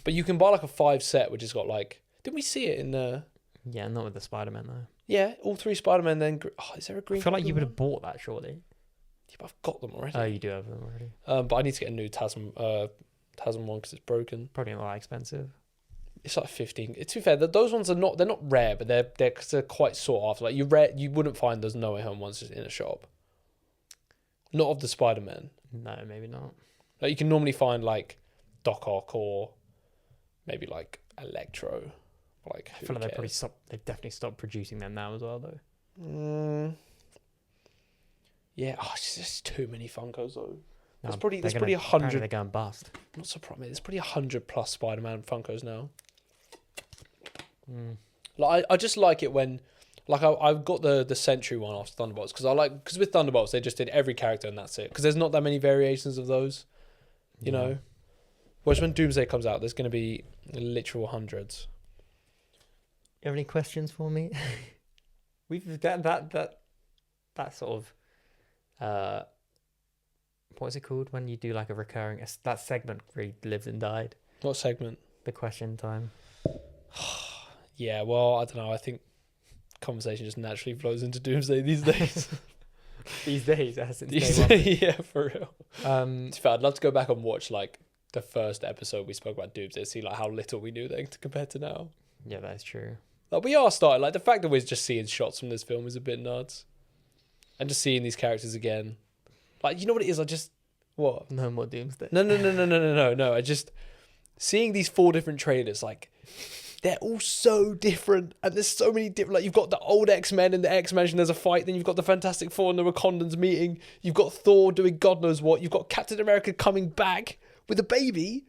But you can buy like a 5 set, which has got like. Didn't we see it in the? Yeah, not with the Spider-Man though. Yeah, all 3 Spider-Man. Then is there a green? I feel like you would have bought that surely. Yeah, but I've got them already. Oh, you do have them already. But I need to get a new TASM one because it's broken. Probably not that expensive. It's like 15. To be fair, those ones are not. They're not rare, but they're quite sought after. Like you wouldn't find those No Way Home ones just in a shop. Not of the Spider-Man. No, maybe not. Like you can normally find like Doc Ock or maybe like Electro. Like I feel like they've definitely stopped producing them now as well though. Yeah, it's just too many Funkos though. No, there's probably 100. They're going bust. I'm not surprised, mate. There's probably 100 plus Spider-Man Funkos now. Like I just like it when, like I've got the Sentry one after Thunderbolts because with Thunderbolts they just did every character and that's it because there's not that many variations of those, you know. Whereas when Doomsday comes out, there's going to be literal hundreds. You have any questions for me? We've done that sort of what's it called when you do like a recurring that segment where he lived and died? What segment? The question time. Yeah, well, I don't know. I think conversation just naturally flows into Doomsday these days. These days, since day one. Yeah, for real. To be fair, I'd love to go back and watch like the first episode we spoke about Doomsday, see like how little we knew then compared to now. Yeah, that's true. Like we are starting. Like the fact that we're just seeing shots from this film is a bit nuts, and just seeing these characters again. Like you know what it is? What? No more Doomsday. No. I just seeing these 4 different trailers like. They're all so different, and there's so many different. Like you've got the old X-Men in the X-Mansion. There's a fight. Then you've got the Fantastic Four and the Wakandans meeting. You've got Thor doing God knows what. You've got Captain America coming back with a baby.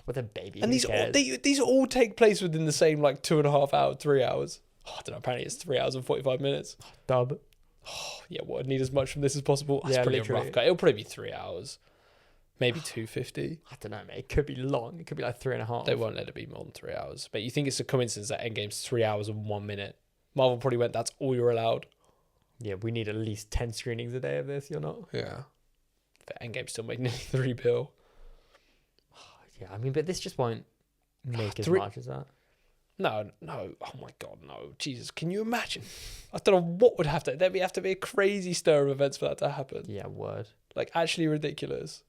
With a baby, and these all take place within the same like 2.5 hours, 3 hours. Oh, I don't know. Apparently, it's 3 hours and 45 minutes. Dub. Oh, yeah, well, I'd need as much from this as possible. That's pretty rough. It'll probably be 3 hours. Maybe 250. I don't know, mate. It could be long. It could be like 3.5. They won't let it be more than 3 hours. But you think it's a coincidence that Endgame's 3 hours and 1 minute? Marvel probably went, that's all you're allowed. Yeah, we need at least 10 screenings a day of this. You're not. Yeah. But Endgame's still making nearly $3 billion. Yeah, I mean, but this just won't make as much as that. No. Oh my God, no. Jesus, can you imagine? I don't know what would have to. There'd have to be a crazy stir of events for that to happen. Yeah, word. Like actually ridiculous.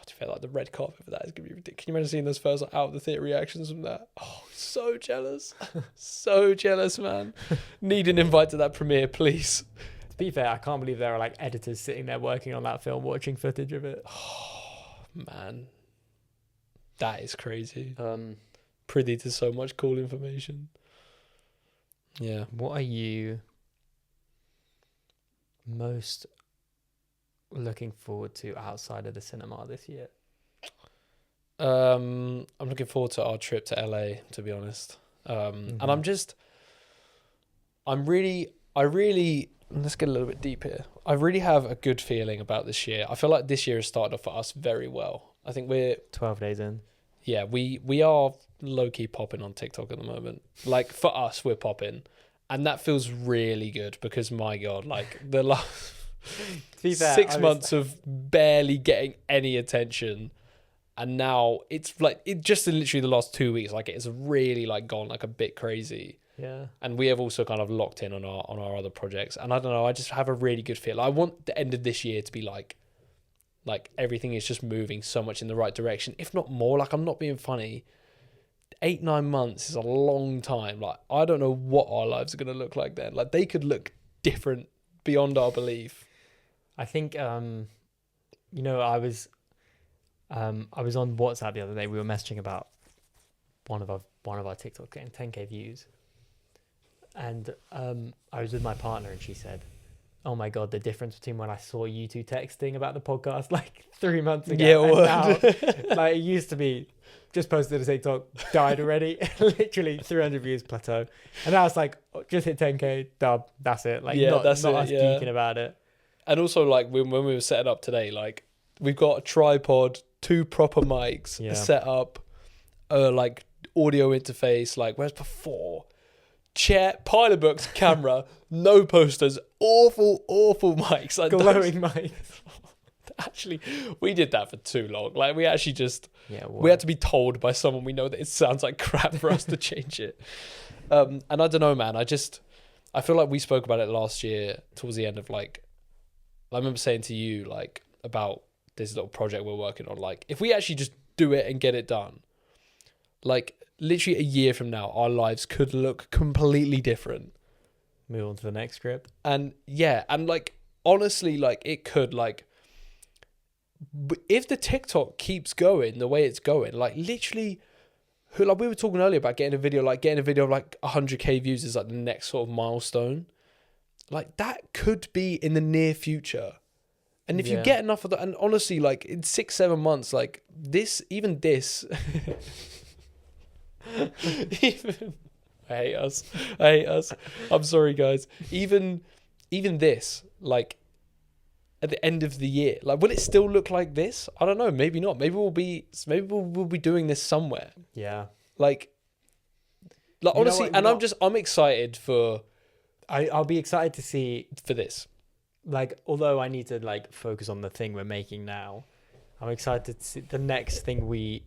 To feel like the red carpet for that is gonna be ridiculous. Can you imagine seeing those first like, out of the theatre reactions from that? Oh, so jealous. So jealous, man. Need an invite to that premiere, please. To be fair, I can't believe there are like editors sitting there working on that film, watching footage of it. Oh, man. That is crazy. Privy to so much cool information. Yeah. What are you most looking forward to outside of the cinema this year? I'm looking forward to our trip to LA, to be honest. And I really let's get a little bit deep here. I really have a good feeling about this year. I feel like this year has started off for us very well. I think we're 12 days in. Yeah, we are low-key popping on TikTok at the moment. Like for us, we're popping. And that feels really good because my God, like the last 6 months of barely getting any attention, and now it's like it just in literally the last 2 weeks, like it's really like gone like a bit crazy. Yeah. And we have also kind of locked in on our other projects. And I don't know, I just have a really good feel. I want the end of this year to be like everything is just moving so much in the right direction, if not more. Like, I'm not being funny. 8-9 months is a long time. Like, I don't know what our lives are going to look like then. Like, they could look different beyond our belief. I think, I was on WhatsApp the other day. We were messaging about one of our TikToks getting 10k views. And I was with my partner, and she said, "Oh my god, the difference between when I saw you two texting about the podcast like 3 months ago and now, like, it used to be just posted a TikTok, died already, literally 300 views, plateau, and now it's like just hit 10k, dub, that's it. Like, not us geeking about it." And also, like, when we were setting up today, like, we've got a tripod, 2 proper mics, a setup, like audio interface. Like, whereas before, chair, pile of books, camera, no posters, awful mics, like glowing mics. Actually, we did that for too long. Like, we actually just we had to be told by someone we know that it sounds like crap for us to change it. And I don't know, man. I feel like we spoke about it last year towards the end of, like, I remember saying to you, like, about this little project we're working on. Like, if we actually just do it and get it done, like, literally a year from now, our lives could look completely different. Move on to the next script. And like, honestly, like, it could, like, if the TikTok keeps going the way it's going, like, literally, like, we were talking earlier about getting a video of like 100k views is like the next sort of milestone. Like, that could be in the near future. And if you get enough of that, and honestly, like, in 6-7 months, like, even this I hate us. I'm sorry, guys. Even this, like, at the end of the year, like, will it still look like this? I don't know. Maybe not. Maybe we'll be doing this somewhere. Yeah. Like honestly, I'm excited for. I'll be excited to see for this. Like, although I need to, like, focus on the thing we're making now, I'm excited to see the next thing we've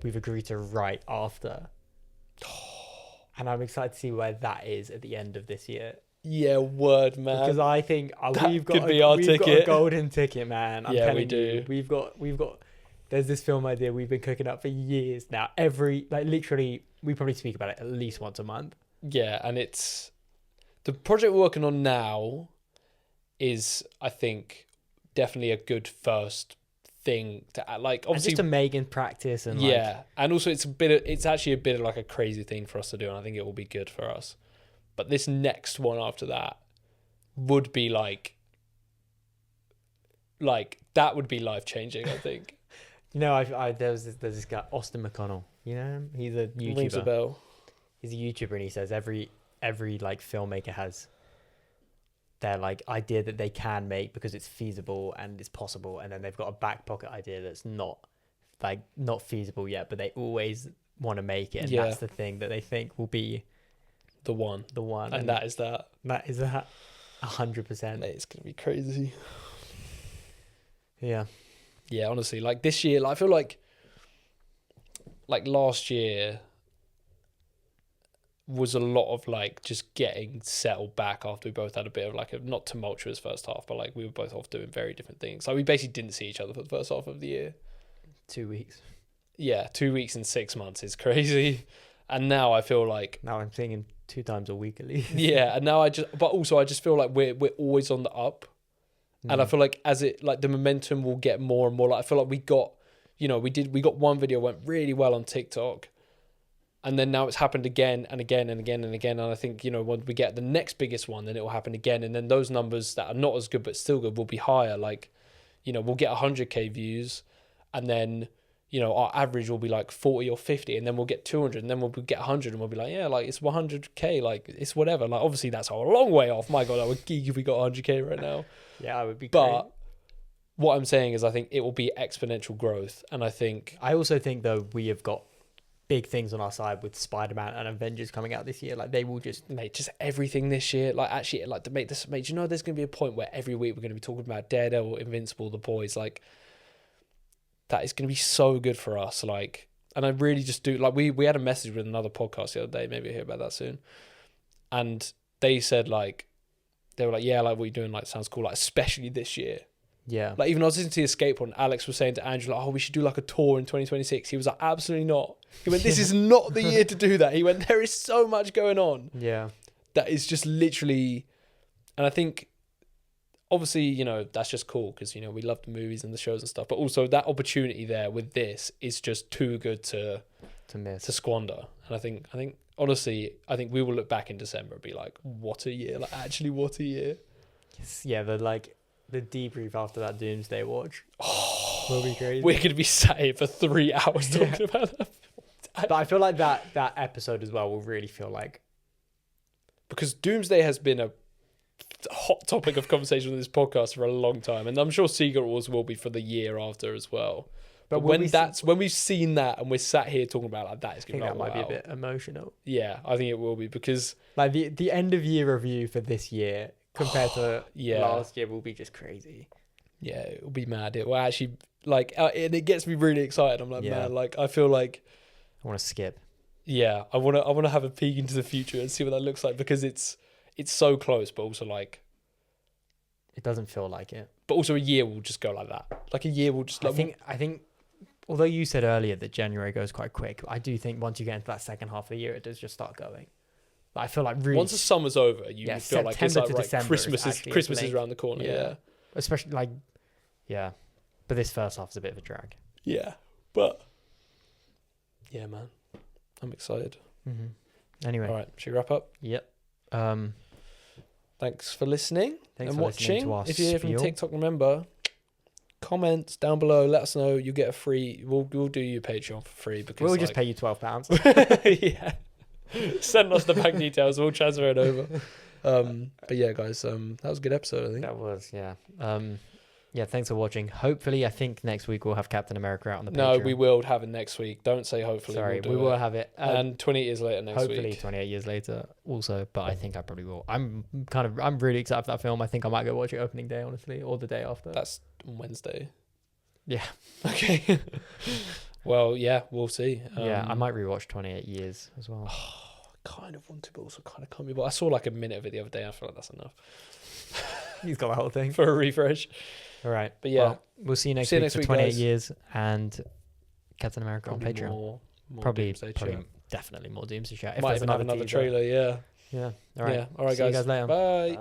agreed to write after. And I'm excited to see where that is at the end of this year. Yeah, word, man. Because I think we've got a golden ticket, man. I'm telling you, we've got. There's this film idea we've been cooking up for years now. Literally, we probably speak about it at least once a month. Yeah, and it's the project we're working on now is, I think, definitely a good first thing to add. Like, obviously, and just to make in practice, and and also it's actually a bit of like a crazy thing for us to do, and I think it will be good for us. But this next one after that would be like that would be life changing, I think. There's this guy, Austin McConnell. You know him? He's a YouTuber. Rings a bell. He's a YouTuber, and he says every like filmmaker has their, like, idea that they can make because it's feasible and it's possible, and then they've got a back pocket idea that's not feasible yet, but they always want to make it, and that's the thing that they think will be the one, and that is that 100%. It's gonna be crazy. Yeah, honestly, like, this year, like, I feel like last year was a lot of, like, just getting settled back after we both had a bit of, like, a not tumultuous first half, but, like, we were both off doing very different things. Like, we basically didn't see each other for the first half of the year. 2 weeks. Yeah, 2 weeks in 6 months is crazy. And now I feel like now I'm seeing him 2 times a week at least. Yeah, and now I just feel like we're always on the up. And I feel like as it, like, the momentum will get more and more. Like, I feel like we got one video went really well on TikTok, and then now it's happened again and again and again and again. And I think, when we get the next biggest one, then it will happen again, and then those numbers that are not as good but still good will be higher. Like, we'll get 100k views, and then, our average will be like 40 or 50, and then we'll get 200, and then we'll get 100, and we'll be like, yeah, like, it's 100k, like, it's whatever. Like, obviously that's a long way off. My God, I would geek if we got 100k right now. Yeah, I would be. But great. What I'm saying is, I think it will be exponential growth, and I also think though we have got big things on our side with Spider-Man and Avengers coming out this year. Like, they will just everything this year. Like, actually, like, to make this, there's going to be a point where every week we're going to be talking about Daredevil, Invincible, The Boys. Like, that is going to be so good for us. Like, and I really just do, like, we had a message with another podcast the other day. Maybe you'll hear about that soon. and they said like, they were like, yeah, like what you're doing like sounds cool, like especially this year. Yeah. Like even I was listening to the Escape Pod, and Alex was saying to Andrew, like, oh, we should do like a tour in 2026. He was like, absolutely not. He went, this is not the year to do that. He went, there is so much going on. Yeah. That is just literally, and I think, obviously, you know, that's just cool because, you know, we love the movies and the shows and stuff, but also that opportunity there with this is just too good to miss, to squander. And I think honestly, I think we will look back in December and be like, what a year! Like, actually, what a year! Yeah, the debrief after that Doomsday watch will be crazy. We're gonna be sat here for 3 hours talking about that. But I feel like that episode as well will really feel like, because Doomsday has been a hot topic of conversation on this podcast for a long time, and I'm sure Secret Wars will be for the year after as well. But when we've seen that and we're sat here talking about like that, it's gonna be like, that might be a bit emotional. Yeah, I think it will be, because like the end of year review for this year compared to last year will be just crazy. Yeah, it will be mad. It will actually like, and it gets me really excited. I'm like, man, like I feel like I want to skip. Yeah, I want to have a peek into the future and see what that looks like, because it's so close, but also like it doesn't feel like it. But also a year will just go like that. Like a year will just. Like, I think. Although you said earlier that January goes quite quick, I do think once you get into that second half of the year, it does just start going. But I feel like really once the summer's over, you feel like it's like, right, Christmas is around the corner. Yeah. Especially like, yeah. But this first half is a bit of a drag. Yeah, but yeah, man, I'm excited. Mm-hmm. Anyway, all right, should we wrap up? Yep. Thanks for listening and watching. To if you're here from TikTok, remember, comments down below. Let us know. You get a free. We'll do your Patreon for free, because we'll just pay you £12. Yeah. Send us the bank details. We'll transfer it over. But yeah, guys, that was a good episode, I think. That was, yeah. Yeah, thanks for watching. Hopefully, I think next week we'll have Captain America out on the Patreon. No, we will have it next week. Don't say hopefully. Sorry, we will have it. And 28 years later next week. Hopefully 28 years later also, but I think I probably will. I'm really excited for that film. I think I might go watch it opening day, honestly, or the day after. That's Wednesday. Yeah. Okay. Well, yeah, we'll see. Yeah, I might rewatch 28 Years as well. I kind of want to, but also kind of can't be. But I saw like a minute of it the other day. I feel like that's enough. He's got the whole thing for a refresh. All right, but yeah, we'll see you next week for 28 guys. Years and Captain America probably on Patreon. More probably definitely more Doomsday chat. Might even have another trailer. Yeah. All right. Yeah. All right, see guys. you guys later. Bye.